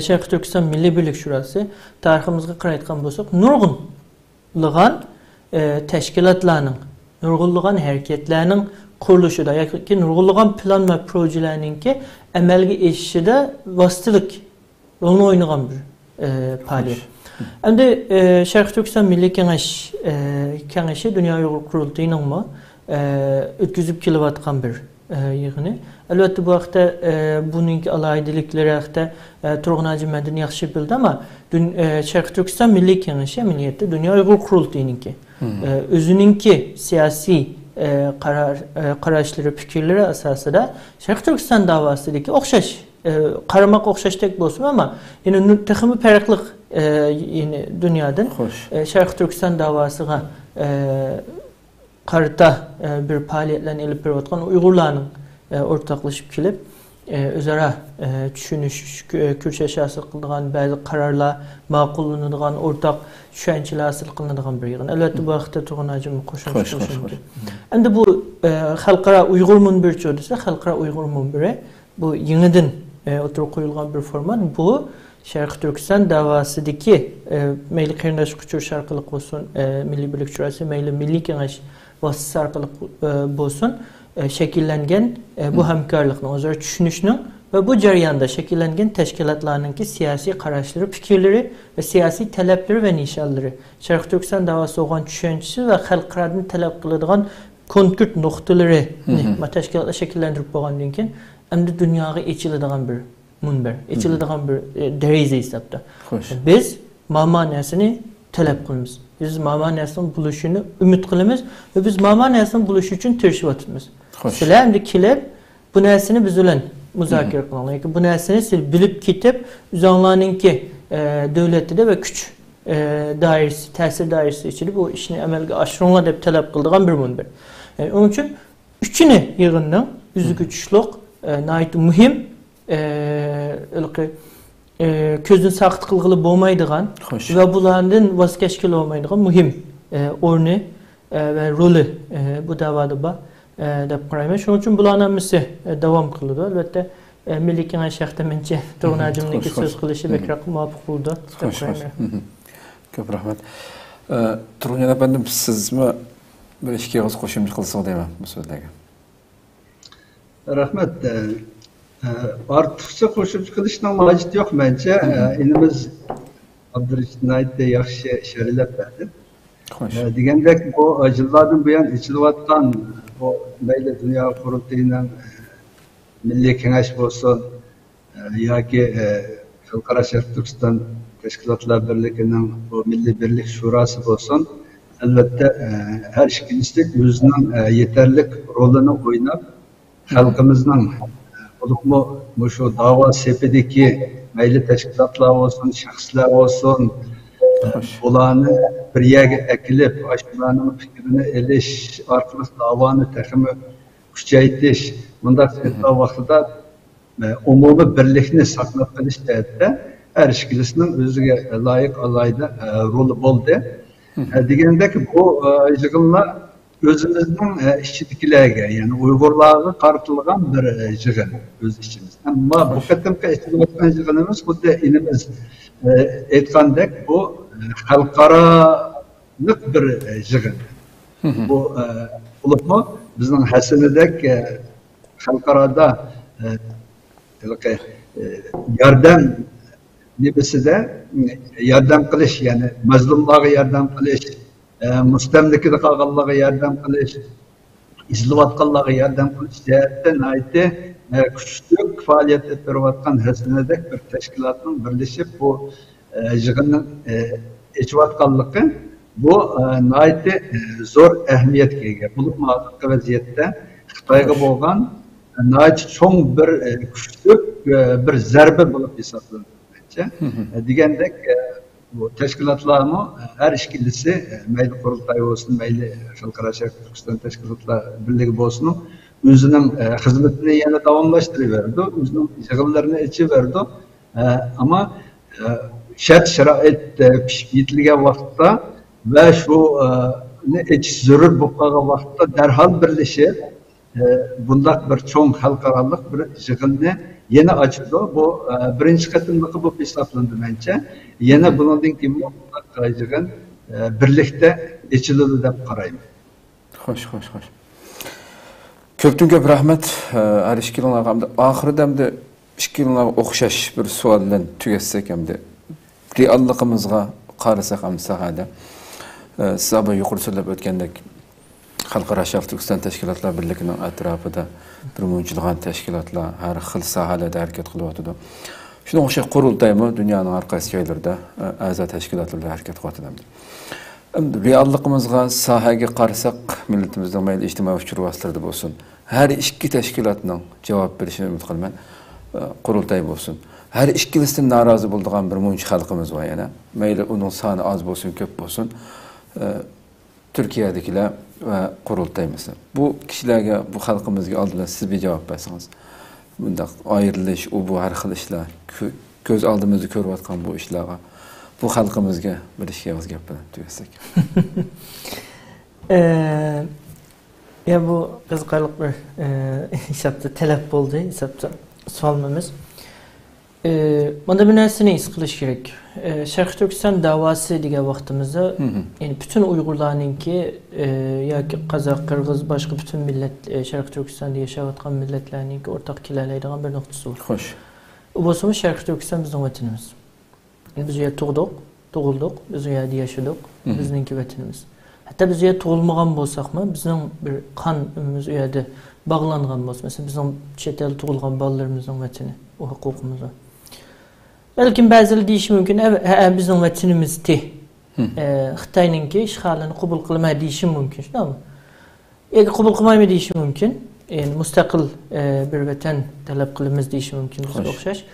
Sharq Turkiston Milliy Birlik Shurasi tariximizga qaraydigan bo'lsak, nurg'unlagan tashkilotlarning, nurg'unlagan harakatlarning qurilishida yoki nurg'unlagan plan va projelarningki amalga oshishida vositalik rolni o'ynagan bir faoliyat. Endi Sharq Turkiston Milliy Kengashi Dunyo Uyg'ur Qurultayining o'tkazib kelayotgan bir yığını. Elbette bu haqda bunun alaydilikleri haqda Turg'un Hacı Medin yaxshi bildi ama Sharq Turkiston Milliy Kengashi amaliyotda Dunyo Uyg'ur Qurultayiniki. Özününki siyasi qarashları, fikirleri asasida Sharq Turkiston davasidagi o'xshash qaramaq o'xshashdek bo'lsin ama yine texmi farqliq yine dünyadan Sharq Turkiston davasıga qarata bir faaliyetlerini elip beriyotgan Uyg'urlarning ortaklaşıp kelib özara düşünüş, kürşəş hasil qıldıgan, bazı qararlar ma'qullanadigan, ortak düşünceler hasil qılınadigan bir yığın. Elbette bu vaqtda Turg'un Hacım qo'shimcha qilishdi. Endi bu xalqaro Uyg'ur munbiri desa, xalqaro Uyg'ur munbiri bu yenidan oturup koyulgan bir format. Bu Sharq Turkiston davasidagi mayli qarindosh kuchur sharqlik bo'lsin, Milliy Birlik Shurasi, mayli Milliy Kengash vasitasi orqali bo'lsin, şekillengen bu hamkorlikni o'zaro tushunishning ve bu jarayonda şekillengen tashkilotlarningki siyosiy qarashları, fikirleri ve siyosiy talabları ve nishonlari, Sharq Turkiston davasi bo'lgan tushunchasi ve xalqlardan talab qiladigan konkret nuqtalarini tashkilotlar shakllantirib bo'lgandan keyin endi dunyoga echiladigan bir munbir, echiladigan bir deraza hisobda. Biz ma'nosini talab qilamiz. Biz ma'nosini buluşunu ümit qilamiz ve biz ma'nosini buluş için tirishib sizlar endi kelib bu narsani biz bilan muzokara qilinglar yoki bu narsani siz bilib ketib o'zinglarningki davlatida va kuch doirasi, ta'sir doirasi ichida bu ishni amalga oshiringlar deb talab qiladigan bir munbir. Onun uchun uchini yig'inning yuziga tushliq, nihoyat muhim, ko'zni saqit qilg'ili bo'lmaydigan va bulardan voz kechgili bo'lmaydigan muhim o'rni va roli bu davoda bor deb qarayman. Shuning uchun bularning hammasi davom qiladi. Albatta Milliy Kengash haqida mencha Turg'un Hacimning so'z qilishi bekroq muvofiq bo'ldi deb qarayman. Ko'p rahmat. Turg'un afandim, sizmi bir ikki og'iz qo'shimcha qilsangiz deyman bu so'zlarga. Rahmat. Ortiqcha qo'shimcha qilishning hojati yo'q mencha. Inimiz Abdurashid aytdi, yaxshi sharhlab berdi. Degandek bu yillardan buyon ichilayotgan bu mayli Dunyo Qurultayining Milliy Kengash bo'lsin yoki Xalqaro Sharq Turkiston Tashkilotlar Birligining bu Milliy Birlik Shurasi bo'lsin, albatta har ikkinchisi o'zining yetarli rolini o'ynab xalqimizning bo'libmi shu davo sepidagi mayli tashkilotlar bo'lsin, shaxslar bo'lsin, ularni bir yerga akilib, shularning fikrini elish orqali davoni texmi kuchaytirish, bunday vaqtida umumiy birlikni saqlab qolish jihatda har ikkisining o'ziga loyiq alayda roli bo'ldi. Degandek bu yig'inlar özümüzün işçiliklerine, yani Uygurlarga qaratilgan bir yig'in öz içimiz. Ama bu qatimki etilayotgan yig'inimiz xuddi inimiz aytgandek bu xalqaroliq bir yig'in. Bu bo'libmi bizning hasanidek xalqaroda yordam nebisida yordam qilish, yani mazlumlarga yordam qilish, mustamlikada qolganlarga yordam qilish, izlayotganlarga yordam qilish jihatdan aytdi kuchli faoliyat olib berayotgan hasanadek bir tashkilotning birlashib bu yig'inni echayotganligi bu aytdi zo'r ahamiyatga ega. Bo'lib hozirgi vaziyatda Xitoyga bo'lgan aytdi cho'ng bir kuchli bir zarba bo'lib hisoblanadi. Degandek bu tashkilotlarni har ikkilisi mayli qurultay bo'lsin, mayli Xalqaro Sharq Turkiston Tashkilotlar Birligi bo'lsin, o'zining xizmatini yana davomlashtiraverdi, o'zining yig'inlarini ichaverdi. Ammo shart sharoit pishib yetilgan vaqtda va shu ichish zarur bo'lib qolgan vaqtda darhol birlashib bundaq bir cho'ng xalqaroliq bir yig'inni yana ochdi. Bu birinchi qatimliqi bo'lib hisoblanadi mencha. Yana bundan keyin yig'in birlikda ichiladi deb qarayman. Xo'sh. Ko'pdan ko'p rahmat. Har ikkilarga hamda oxirida hamda ikkilarga o'xshash bir savol bilan tugatsak hamda realligimizga qarasak ham sahada siz bu yuqori so'zlab o'tgandek Xalqaro Sharq Turkiston Tashkilotlar Birligining atrofida bir munçilgan teşkilatlar her xil sahalada hareket kılıp Şuna oxşar qurultaymy dünyanın arqasy ýerlerinde aza teşkilatlarda hareket kılıp Reallıqymyzga sahaga qarsak, milletimizden mayli ijtimai uçur vasıtlarda bolsun. Her iki teşkilatning cevap berişini ümit qilman. Qurultay bolsun. Her ikilisinden narazı bolduğan bir munç halkımız var yana. Mayli onun sany az bolsun, köp bolsun. Türkiye'dekiler ve qurultaymyz. Bu kişilerge, bu halkımızga aldydan siz bir cevap bersiňiz. Bunda ayrılış, bu her xil işler, göz aldymyzda görüp atkan bu işlerge bu halkımızga bir işe gap bilen tügesek. Ya bu kızgarlık bir hesapta talep boldu, hesapta sualmamız. Bunda bir narsani is qilish kerak. Şarkı Türkistan davası diye vaqtimizda, yani bütün Uygurlarninki yoki Qazaq, Qırğız, başqa bütün millet Şarkı Türkistan'da yaşayotgan milletlarninki ortak kelaleydigan bir noktası var. Xoş. O bolsa Şarkı Türkistan bizning vatanimiz. Biz ya doğulduk, biz ya yaşadık, bizninki vatanimiz. Hatta biz ya doğulmagan bolsakmı, bizning bir kanımız u yerda bağlangan bolsa, mesela bizning chet el tug'ilgan balalarımızın vatani, o huququmuz var. Belki ba'zilar deyishi mumkin, bizning vatanimizdi. Xitoyninki ishg'olini qabul qilmaydi deyishi mumkin, shundaymi? Endi qabul qilmaymi deyishi mumkin. Yani mustaqil bir vatan talep qilamiz deyishi mumkin bizga o'xshash.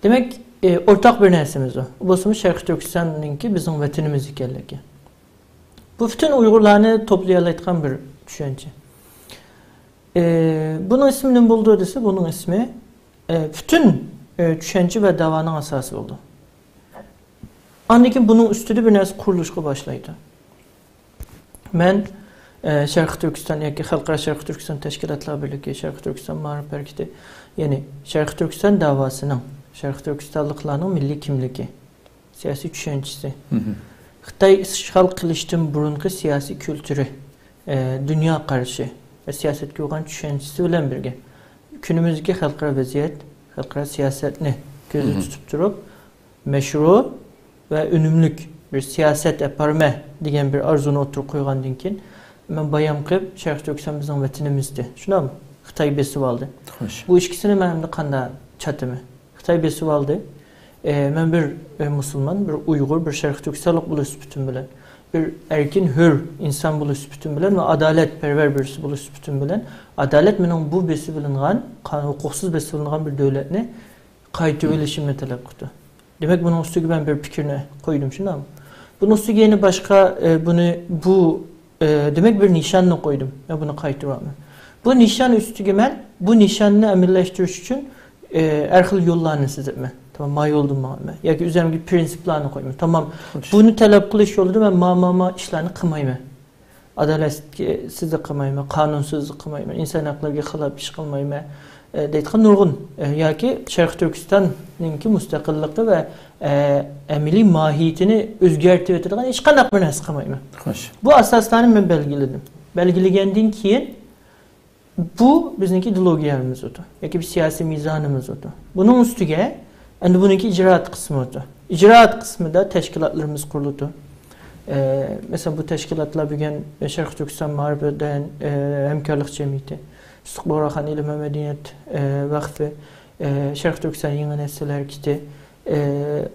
Demek ortak bir narsamiz var. Bu bolsa Şarkı Türkistan'ninki bizning vatanimiz ekanligi. Bu bütün Uygurlarni toplayalayotgan bir düşünce. Bunun isminin bulduğu dese, bunun ismi bütün düşünce ve davanın asası oldu. Anlakin bunun üstüde bir narsa kuruluşqa başlaydı. Ben Şarkı Türkistan yoki Xalqaro Şarkı Türkistan Teşkilatlar Birligi, Şarkı Türkistan Maarif Hareketi, yani Şarkı Türkistan davasının, Şarkı Türkistanlıklarının milli kimligi, siyasi düşüncesi, Xitay işgal qilishdan burunki siyasi kültürü, dünya qarşı ve siyasetga bo'lgan düşüncesi bilen birge. Günümüzdeki xalqaro vaziyat, xalqaro siyasatni ko'zda tutib turib, meşru ve ünümlük bir siyaset yaparma degan bir arzunu oturup qo'ygandan keyin men bayam qilib Şarkı Türkistan bizning vatanimizdi. Shundaymi? Xitoy besib oldi. Bu ikisini menimda qanday chatimi? Xitoy besib oldi. Men bir musulman, bir Uygur, bir Şarkı Türkistanlık buluş bütün bilen, bir erkin hür insan buluş bütün bilen ve adalet perver birisi buluş bütün bilen, adalet menin bu besi bilingan, hukuksuz besi bilingan bir devletini kayıtı ölüşümle talep kuttu. Demek bunun üstüge ben bir fikrine koydum şimdi ama. Bunun üstüge yeni başka demek bir nişanla koydum. Ben bunu kayıtı var mı? Bu nişan üstüge ben bu nişanını emirleştiriş için erhil yollarını sizime. Tamam, may oldum mu? Ya ki üzerimde prensiplerini koyayım. Tamam, bunu talep kılış yolunda ben ma işlerini kılmayayım. Adaletsizlik kılmayayım, kanunsuzluk kılmayayım, insan haklarına xilaf iş kılmayayım. Deytkan nurgun. Ya ki Şarkı Türkistan'ınki müstakillikte ve emili mahiyetini özgertip ettirdiğin hiç kanak bir nas kılmayayım. Bu asaslarını ben belgiledim. Belgilegenden keyin bu bizimki ideologiyamız oldu. Ya ki bir siyasi mizanımız oldu. Bunun üstüge yani bununki icraat kısmı oldu. İcraat kısmı da teşkilatlarımız kuruldu. Mesela bu teşkilatlar bugün Şarkı Türkistan Maarif'den Hemkarlık Cemiyeti, İstiqbal İlim ve Medeniyet Vakfı, Şarkı Türkistan Yeni Nesiller Hareketi,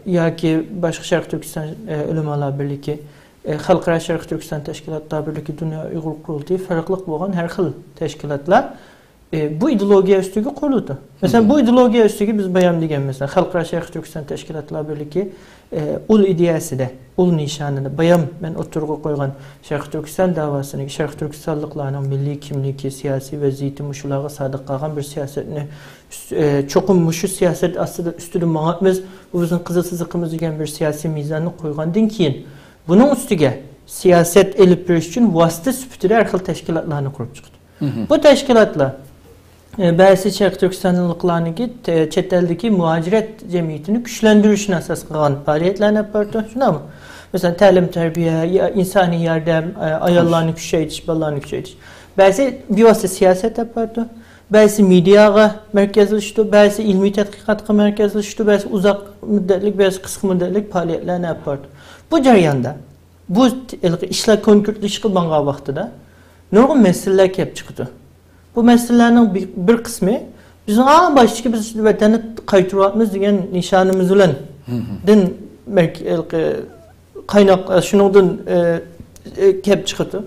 ya ki başka Şarkı Türkistan Ulemalar Birliği, Xalqaro Şarkı Türkistan Teşkilatlar Birliği, Dünya Uygur Kurultayı, farklılık olan her xil teşkilatlar bu ideologiya üstüge kuruldu. Mesela bu ideologiya üstüge biz bayan degen mesela Xalqaro Şarkı Türkistan Teşkilatlar Birliği ul ideyası da, ul nişanını bayan ben oturgu koygan Şarkı Türkistan davasını, Şarkı Türkistanlıklarının milli kimliği, siyasi vaziyeti muşulağa sadık kalan bir siyasetini çokum muşu siyaset aslında üstüde mağatmaz bu bizim kızılsızlıkımız degen bir siyasi mizanını koygandan keyin bunun üstüge siyaset elip bir için vasıta süpütüde her xil teşkilatlarını kurup çıktı. Bu teşkilatlar bazı Şarkı Türkistanlıklarını chet eldeki muhaciret cemiyetini güçlendirişine asas kılan faaliyetlerini yapardı. Şuna mı? Mesela ta'lim, terbiye, insani yardım, ayarlarını güçleytiş, ballarını güçleytiş. Bazı bir vasıta siyaset yapardı. Bazı medyaga merkezleşti, bazı ilmi tədqiqatga merkezleşti, bazı uzak müddetlik, bazı kısa müddetlik faaliyetlerini yapardı. Bu jarayanda, bu işler konkretleştirilgan vaxtida nurgun meseleler kelib chiqdi. Bu meselelerin bir kısmı bizim başka biz vatani qaytarıpmiz degan nişanımız bilan din kaynak şunundan kelip çıkıdı.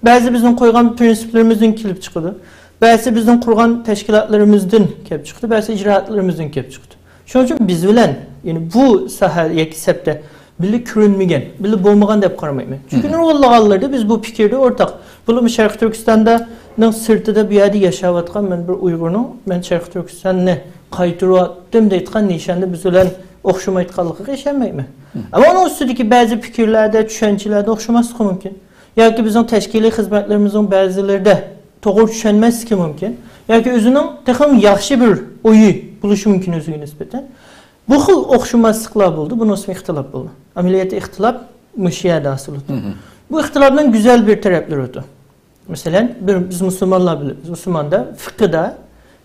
Bazı bizim koygan prensiplerimizden kelip çıkıdı. Bazı bizim kurgan teşkilatlarımızdan kelip çıktı. Bazı icraatlarımızdan kelip çıktı. Şunun için biz bilen yani bu saha yeki septe bile körünmegen, bile bolmagan dep qaramayman. Çünkü nurg'unlag'anlarda biz bu fikirde ortak. Bunu Şarkı Türkistan'da sırtıda bir yerde yaşayatgan men bir Uygur'un men Şarkı Türkistan'ni qaytarıp deytgan nişanda biz bilen o'xshamayotganligiga ishonmayman. Ama onun üstündeki bazı fikirlerde, düşüncelerde o'xshamaslığı mümkün. Ya ki bizim teşkili hizmetlerimizin bazılarında doğru düşünmezlik mümkün. Ya ki özünün texim yaxşı bir oyu buluşu mümkün özüne nispeten. Bu xil o'xshamaslıklar buldu. Bunun ismi ixtilaf buldu. Ameliyatı ixtilaf müşiyade asıl oldu. Bu ixtilafın güzel bir tarafları oldu. Mesela biz Müslümanlar biliriz. Müslümanda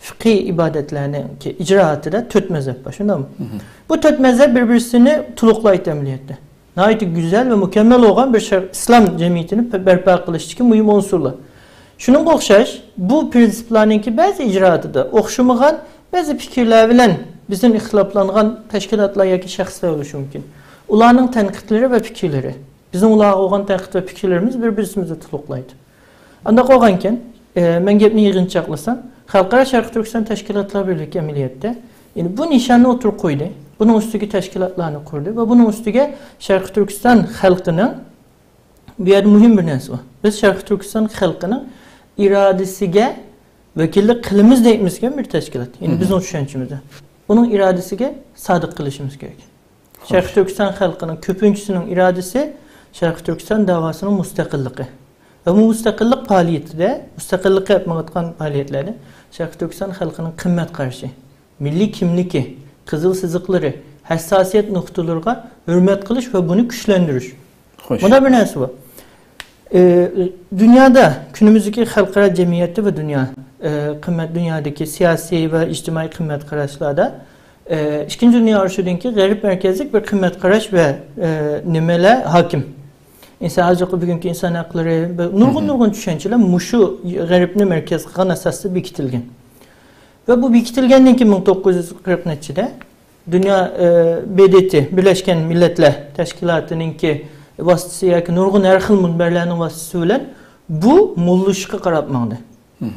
fıkhi ibadetlerinin ki icraatı da 4 mezhep var. Şunda mı? Bu 4 mezhep birbirini tuluklaydı ameliyatda. Nayet güzel ve mükemmel olan bir İslam cemiyetini berpa kılıştaki mühim unsurlar. Şunun okşaş, bu prinsiplerin ki bazı icraatı da okşamagan, bazı fikirler bilen bizim ihtilaflanan teşkilatlar ya ki şahslar oluşu mümkün. Ulanın tenkitleri ve fikirleri. Bizim ulağa olan tenkit ve fikirlerimiz birbirimizi tuluklaydı. Anda koğanken, ben gepni yığınçaklasam, Halkara Şarkı Türkistan Teşkilatlar Birliği ameliyette, yani bu nişanı otur koydu. Bunun üstüge teşkilatlarını kurdu ve bunun üstüge Şarkı Türkistan halkının bir yer mühim bir nesi var. Biz Şarkı Türkistan halkının iradesiga vekillik kılımız deyimizken bir teşkilat. Yani bizim düşüncemizde. Onun iradesiga sadık kılışımız gerek. Şarkı Türkistan halkının köpüncüsünün iradesi Şarkı Türkistan davasının müstakilliği. Ve bu müstakillik faaliyeti de, müstakillik yapmaktan faaliyetlerde Şarkı Türkistan halkının kıymet karşı, milli kimliki, kızıl sızıkları, hassasiyet noktalarına hürmet kılış ve bunu güçlendiriş. Buna bir nesi var? Dünyada, günümüzdeki halkara cemiyeti ve dünyadaki siyasi ve içtimai kıymet karışlarda İkinci Dünya Arşivindeki garip merkezlik bir kıymet karış ve nimele hakim. İnsan azıcık bugünkü insan hakları ve nurgun düşünceler muşu garipli merkez kan asaslı bikitilgen. Ve bu bikitilgenden ki 1940'da Dünya BDT, Birleşken Milletler Teşkilatı'nın ki vasıtasıya ki nurgun erxil munberlerinin vasıtası bilen bu mulluşka qarapmaqdı.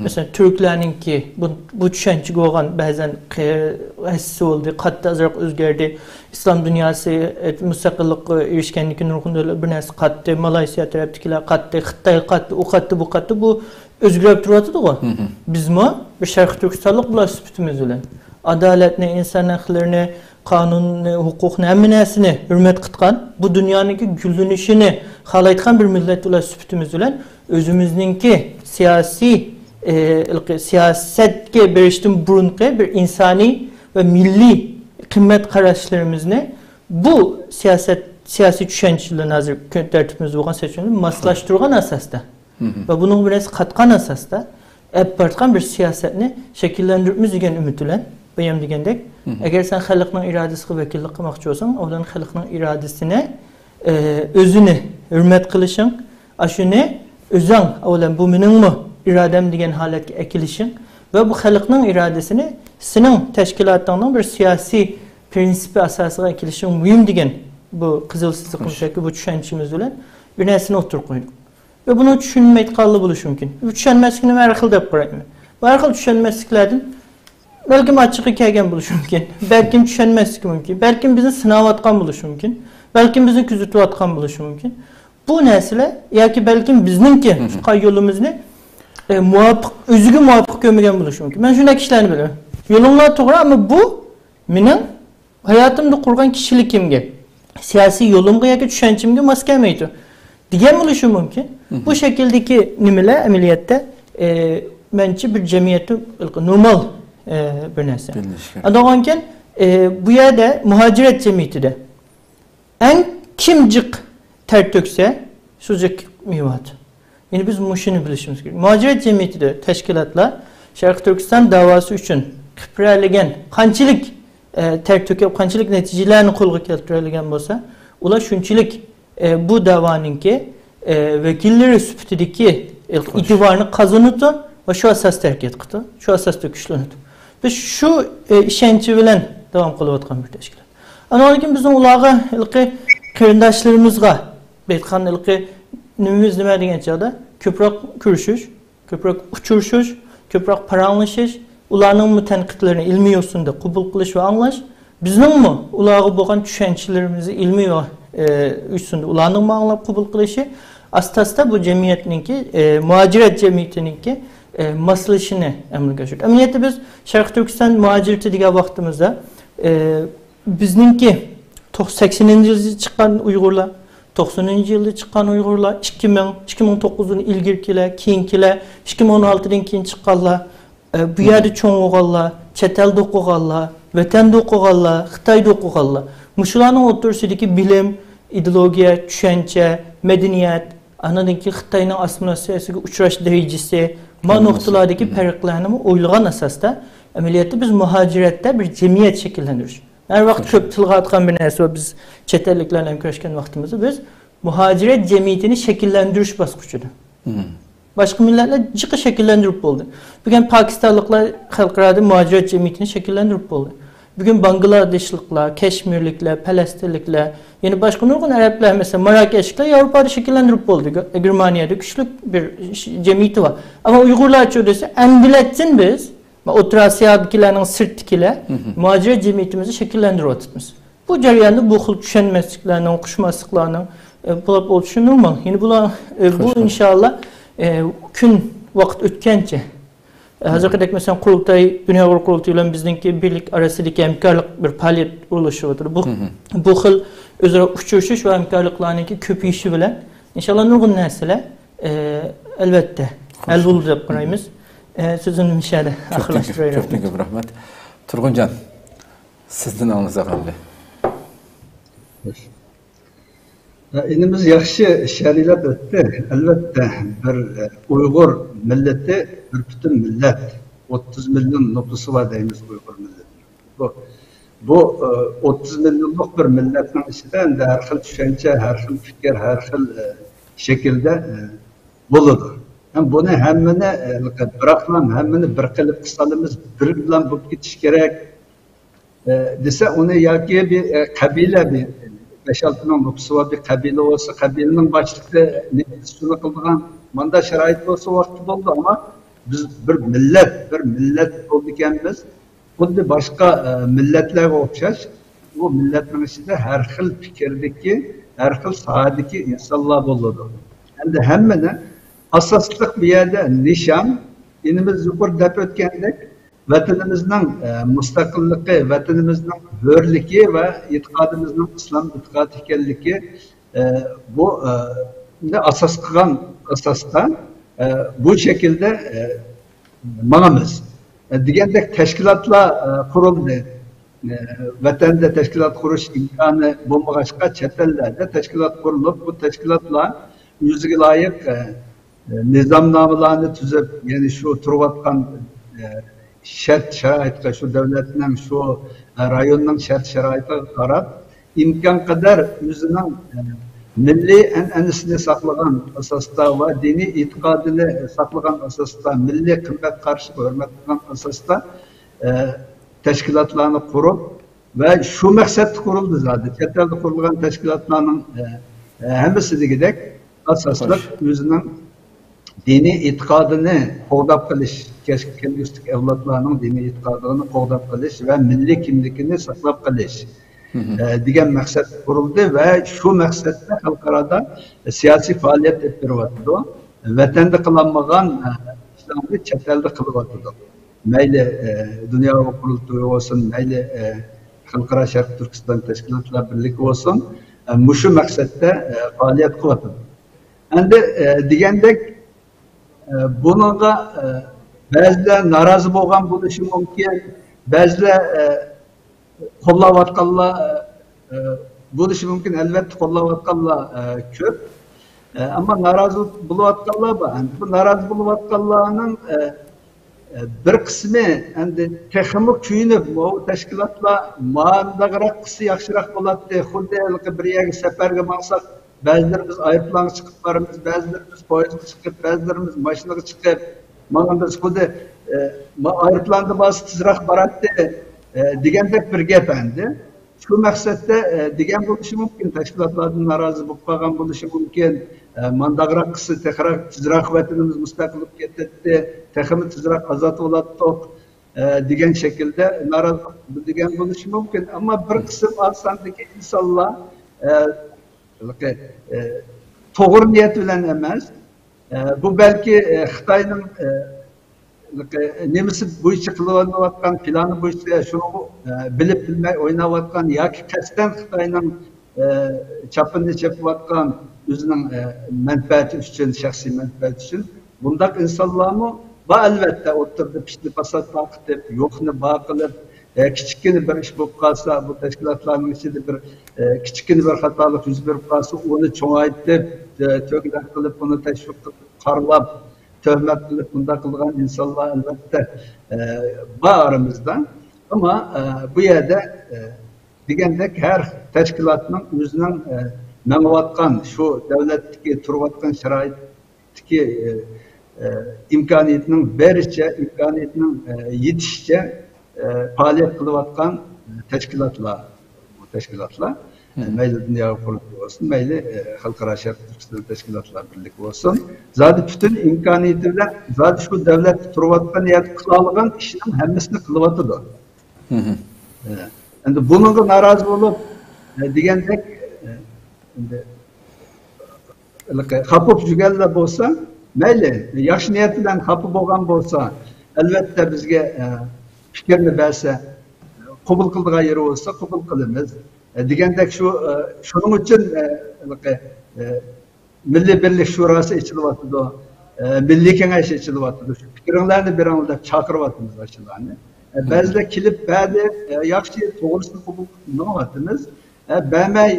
Mesela Türklerinin ki bu düşünceki olan bazen hessi oldu, qatta azraq özgerdi. İslam dünyası müstakillik erişkenliği nurgun bir nesi qattı, Malaysiya taraftakiler qattı, Xitay qattı, o qattı, bu qattı. Bu özgürlük turatıdı o. Biz mi? Bir Şarkı Türkistanlık bulaş süpütümüz bilen. Adaletini, insan haklarını, kanun, hukukunu, emninesini hürmet kıtkan, bu dünyanınki güldünüşünü halaytkan bir millet ulaş süpütümüz bilen özümüzdeki siyasetke beriştim burunke bir insani ve milli kıymet kararlarımızını bu siyasi düşüncelerin hazır tertibimizde olan seçimleri maslaştırgan asasta ve bunun biraz katkan asasta partkan bir siyasetini şekillendirmemiz degen ümit bilen bayam degandek eğer sen halkның iradesiga vekillik qilmoqchi bo'lsang, onların halkның iradesine özünü hürmet kılışın, aşını özün avlan bu meningmi iradem degen holatga ekilishing ve bu halkның iradesini senin teşkilatının bir siyasi prinsipi asasıga ekilishing mühim degen bu kızılsızlık bu düşüncemiz bilen bir narsani o'tirib qo'ydik. Ve bunu düşünmeytqanlı buluş mümkün. Bu düşünmezlikini her xil deb qarayman. Bu her xil düşünmezliklerden belki açık kelgen buluş mümkün. Belki düşünmezlik mümkün. Belki bizni sınav atkan buluş mümkün. Belki bizni küzütüp atkan buluş mümkün. Bu nesile ya ki belki bizninki şu yolumuzni özüge muvaffaq gömegen buluş mümkün. Ben şunday kişilerini bilirim. Yolumlar doğru ama bu benim hayatımda kurgan kişilikimge, siyasi yolumga ya ki düşüncemge mas kelmeydi. Digen buluşu mümkün. Bu şekildeki nimeler ameliyette bence bir cemiyeti normal bir neyse. Adağınken bu yerde muhaciret cemiyeti de en kimcik tertökse sucuk mivat. Yani biz muşunu bilişimiz gerekiyor. Muhaciret cemiyeti de teşkilatlar Şarkı Türkistan davası için kıpraligen kançılık tertökep kançılık neticelerini kolga keltiriligen bolsa ular şunçilik bu davanınki vekilleri süpütüdeki itibarını kazanıtı ve şu asas hareket kıldı. Şu asasda güçlendi. Biz şu işençi bilen devam kılıvatkan bir teşkilat. Ama lakin bizim ulağa ilki kırındaşlarımızga Beytkan ilki nümümüz nime degan çağda köprak kürüşüş, köprak uçuruşuş, köprak paranlaşış, ularning mütenkitlerini ilmi yo'sinda qabul qilish ve anglash bizning mi ularga bo'lgan tushunchalarimizni ilmiy va usunda ularning anglab qabul qilishi asta-asta bu jamiyatninki muajirat jamiyatininki maslashini amalga oshirdi. Amaliyotda biz Sharq Turkiston muajirati degan vaqtimizda bizningki 80-yilda chiqqan Uyg'urlar 90-yilda chiqqan Uyg'urlar 2009'un ilgirkiler, keyinkiler 2016'dan keyin chiqqanlar bu yerda cho'ng o'qiganlar, chet elda o'qiganlar, vatanda o'qiganlar, Xitoyda o'qiganlar. Mushularning o'rtasidagi bilim, ideologiya, tushuncha, madaniyat, anadanki Xitoyning assimilyatsiyasiga uchrash darajasi, mana nuqtalardagi farqlarni o'ylagan asosda amaliyotda biz muhojiratda bir jamiyat shakllantirish. Her vaqt ko'p tilga atgan bir narsa biz chet elliklar bilan ko'rishgan vaqtimizda biz muhojirat jamiyatini shakllantirish bosqichida. Başka milletler jiqi shakllantirib bo'ldi. Bugun Pokistonliklar xalqaro muhojirat jamiyatini shakllantirib bo'ldi. Bugun Bangladeshliklar, Kashmirliklar, Falastinliklar, yani başka nurgun Araplar mesela Marrakeshliklar Avrupa'da shakllantirib bo'ldi. Germaniyada kuchli bir jamiyati var. Ama Uyg'urlar çoğdası endiletsin biz. O'rta Osiyodagilarning sirtdikilar muhojirat jamiyatimizni shakllantiryapmiz. Bu jarayonda bu xil tushunmasliklarning, o'qishmasliklarning bo'lib o'tishi normal. Yani bular bu inshaalloh kun vaqt o'tgancha hozirgidek mesela Qurultay, Dünya Qurultayı bilan bizningki birlik arasidagi hamkorlik bir faoliyat o'rlashyapti. Bu xil o'zaro uchrashish va hamkorliklarning ko'payishi bilan inshaalloh nurg'un narsalar albatta hal bo'ladi deb qaraymiz. Sözünü müşahede ahırlaştırıyorum. Çok teşekkür rahmet. Turguncan, sizden anlayacak hamle. Elimiz yaxshi şərilab ötdi. Elbette bir Uyghur milleti bir bütün millet. 30 milyon nüfusu var deyimiz Uyghur milleti. Bu 30 milyonluk bir milletin içinde her xil düşünce, her xil fikir, her xil şekilde buludur. Hem bunu hemmini bırakmam, hemmini bir kılıp kısalımız bir bilen bu gitiş gerek dese onu yaki bir kabile bir 5-6 milyon nüfusu var bir kabile olsa kabilenin başlıkta nüfusunu kıldığın manda şerait olsa vakti oldu ama biz bir millet olduyken biz bunu başka milletler okşaş bu milletin içinde her xil fikirdeki, her xil sahadaki insanlar oldu. Hem de hemmini asaslık bir yerde nişan, inimiz yukarı dep ötkendek, vatanımızın müstakilliği, vatanımızın hürliki ve itikadımızın İslam itikadı ekenligi bu asas kılan asastan bu şekilde manamız. Digandek teşkilatla kuruldu. Vatanda teşkilat kuruş imkanı bulmagaçka chet ellerde teşkilat kurulup bu teşkilatla yüzüge layık nizamnamalarını tüzüp yani şu turvatkan şart şaraitka şu devletinin şu rayonun şart şaraitine karab imkan kadar yüzünün milli en'anisini saklagan asasta ve dini itikadını saklagan asasta milli kıymet karşı hürmet kılan asasta teşkilatlarını kurup ve şu maksat kuruldu zaten. Çetrede kurulan teşkilatlarının hemisi de gidek asaslık yüzünün dini itikadını qoğdab qilish, kelgustik evlatlarının dini itikadını qoğdab qilish ve milli kimlikini saklab qilish degan maqsad kuruldu ve şu maqsadda xalqarada siyasi faaliyet ettiryapti. Vatanda qilinmagan ishlarni chet elda qilyapti. Mayli Dünya Qurultayı olsun, mayli Xalqaro Sharq Turkiston Tashkilotlar Birligi olsun, şu maqsadda faaliyet qilyapti. Endi degandek bununla bazılar narazı bo'lgan bo'lishi mumkin, bazılar qo'llayotganlar bo'lishi mumkin, albatta qo'llayotganlar ko'p. Ama narazı bo'layotganlar bor. Bu narazı bo'layotganlarning bir qismi endi texmi kuyinib, bu tashkilotlar mandag'roq qilsa yaxshiroq bo'ladi. Xuddi bir yerga safarga borsak bazılarımız aeroplana çıkıp varımız, bazılarımız poyezda çıkıp, bazılarımız maşinaga çıkıp, Mana biz xuddi aeroplanda bosib tezroq boradi degandek bir gap endi. Shu maqsadda degan bo'lishi mumkin, tashkilotlardan norozi bo'lib qolgan bo'lishi mumkin. Mandaqroq qilsa tezroq vatanimiz mustaqil bo'lib ketadi, texmi tezroq ozod bo'latdiq degan shaklda norozi degan bo'lishi mumkin. Ammo bir qism osondagi insonlar to'g'ri niyat bilan emas, bu balki Xitoyning nemisi bo'yicha qilayotgan plani bo'yicha shuni bilib bilmay o'ynayotgan yoki qasddan Xitoyning chapini chepayotgan o'zining manfaati uchun, shaxsiy manfaati uchun bundaq insonlarmi va albatta o'tirdi pishni fasod qilib, yo'qni baqilib, kichikgina bir ish bo'lib qolsa, bu tashkilotlarning ichida bir kichikgina bir xatolik yuz berib qolsa, uni cho'ngaytib, to'g'ri qilib, uni tashviq qilib, qarlab, töhmet qilib, bunda qilgan insonlar albatta bor aramizda. Ama bu yerda degandek har tashkilotning o'zining menayotgan shu davlatdagi turayotgan sharoitdagi imkoniyatning bericha, imkoniyatning yetishicha faoliyat qilayotgan tashkilotlar mayli dunyo qurulushi olsun, mayli xalqaro sharq Turkiston tashkilotlar birligi olsun, zodi bütün imkoniyati bilan zodi shu davlat turayotgan yerda qila olgan ishning hammasini qilyotidi. Endi bunga norozi bo'lib degandek xafa bo'lib yurganlar bo'lsa, mayli yaxshi niyat bilan xafa bo'lgan bo'lsa, albatta bizga fikrni bersa, qabul qiladigan yeri bo'lsa qabul qilamiz. Degandek shuning uchun Milliy Birlik Shurosi ichilyotdi, Milliy Kengash ichilyotdi. Shu fikringlarni beringlar deb chaqiryapmiz ashulani. Ba'zilar kelib, ba'zi yaxshi to'g'risini qabul qilyapmiz. Bermay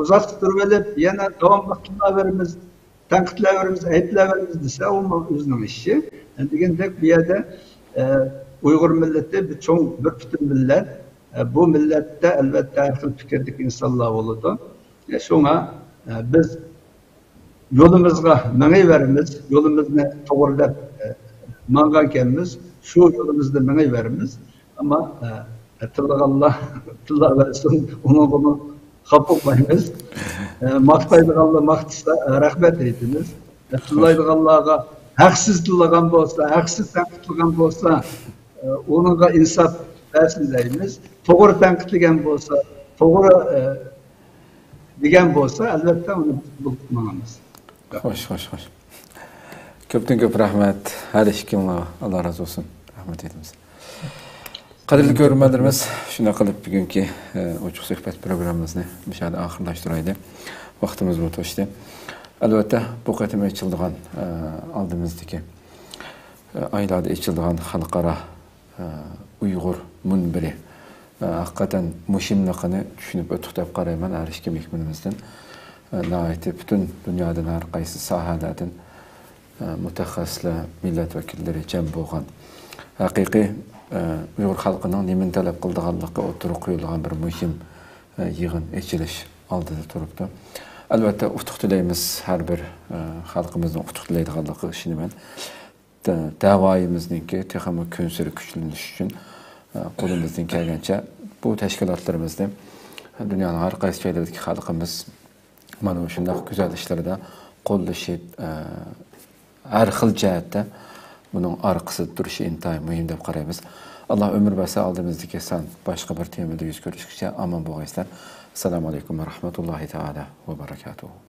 uzoq turib olib, yana davomli qilaveramiz, tanqidlaveramiz, ayblaveramiz desa, u o'zining ishi. Degandek bu yerda Uyg'ur millati bir cho'ng bir butun millat. Bu millatda albatta har xil fikrdagi insonlar bo'ladi. Shunga biz yo'limizga mengayveramiz, yo'limizni to'g'rilab mangan ekanmiz, shu yo'limizda mengayveramiz. Ammo tilag'allah versin, uni xafa bo'lmaymiz. Maqtaydiganlar maqtasa rahmat aytamiz. Tillaydiganlarga haqsiz tillagan bo'lsa, haqsiz tanqidlagan bo'lsa, onunla insaf versin deyimiz. To'g'ri tanqidlagan bo'lsa, to'g'ri degan bo'lsa, albatta uni tutmaymiz. Xo'sh. Ko'pdan ko'p rahmat. Har ishkimga Alloh razı olsun. Rahmat aytamiz. Qadrli ko'ruvchilarimiz, shuna qilib bugungi ochiq suhbat programmamizni bu yerda oxirlashtiraylik. Vaqtimiz o'tdi. Albatta bu qatim aytilgan oldimizdagi oylarda aytilgan xalqaro Uyg'ur munbiri haqiqatan muhimligini tushunib o'tib deb qarayman. Har kim hikmatimizdan nəhayət bütün dünyadan hər qaysı sahələrdən mütəxəssislər, millət vəkilləri cəm bolğan həqiqi Uyğur xalqının nimin tələb qıldığanlıqqa oturuq qoyulğan bir mühim yığın, eçiliş aldıda turubdu. Əlbəttə, utuq diləyimiz hər bir xalqımızın utuq diləydiğanlıqı işini mən davayımızın ki, texamı könsürü güclənmiş üçün qolumuzdan gəlgəncə bu təşkilatlarımızda dünyanın hər qaysı yerlərdəki xalqımız mana shunday go'zal ishlarda qo'llashib, har xil jihatda buning orqasida turishi intayin muhim deb qaraymiz. Alloh umr va sa'odamizni kelsin. Boshqa bir temada yuz ko'rishgacha omon bo'linglar. Assalomu alaykum va rahmatullohi taala va barakatuh.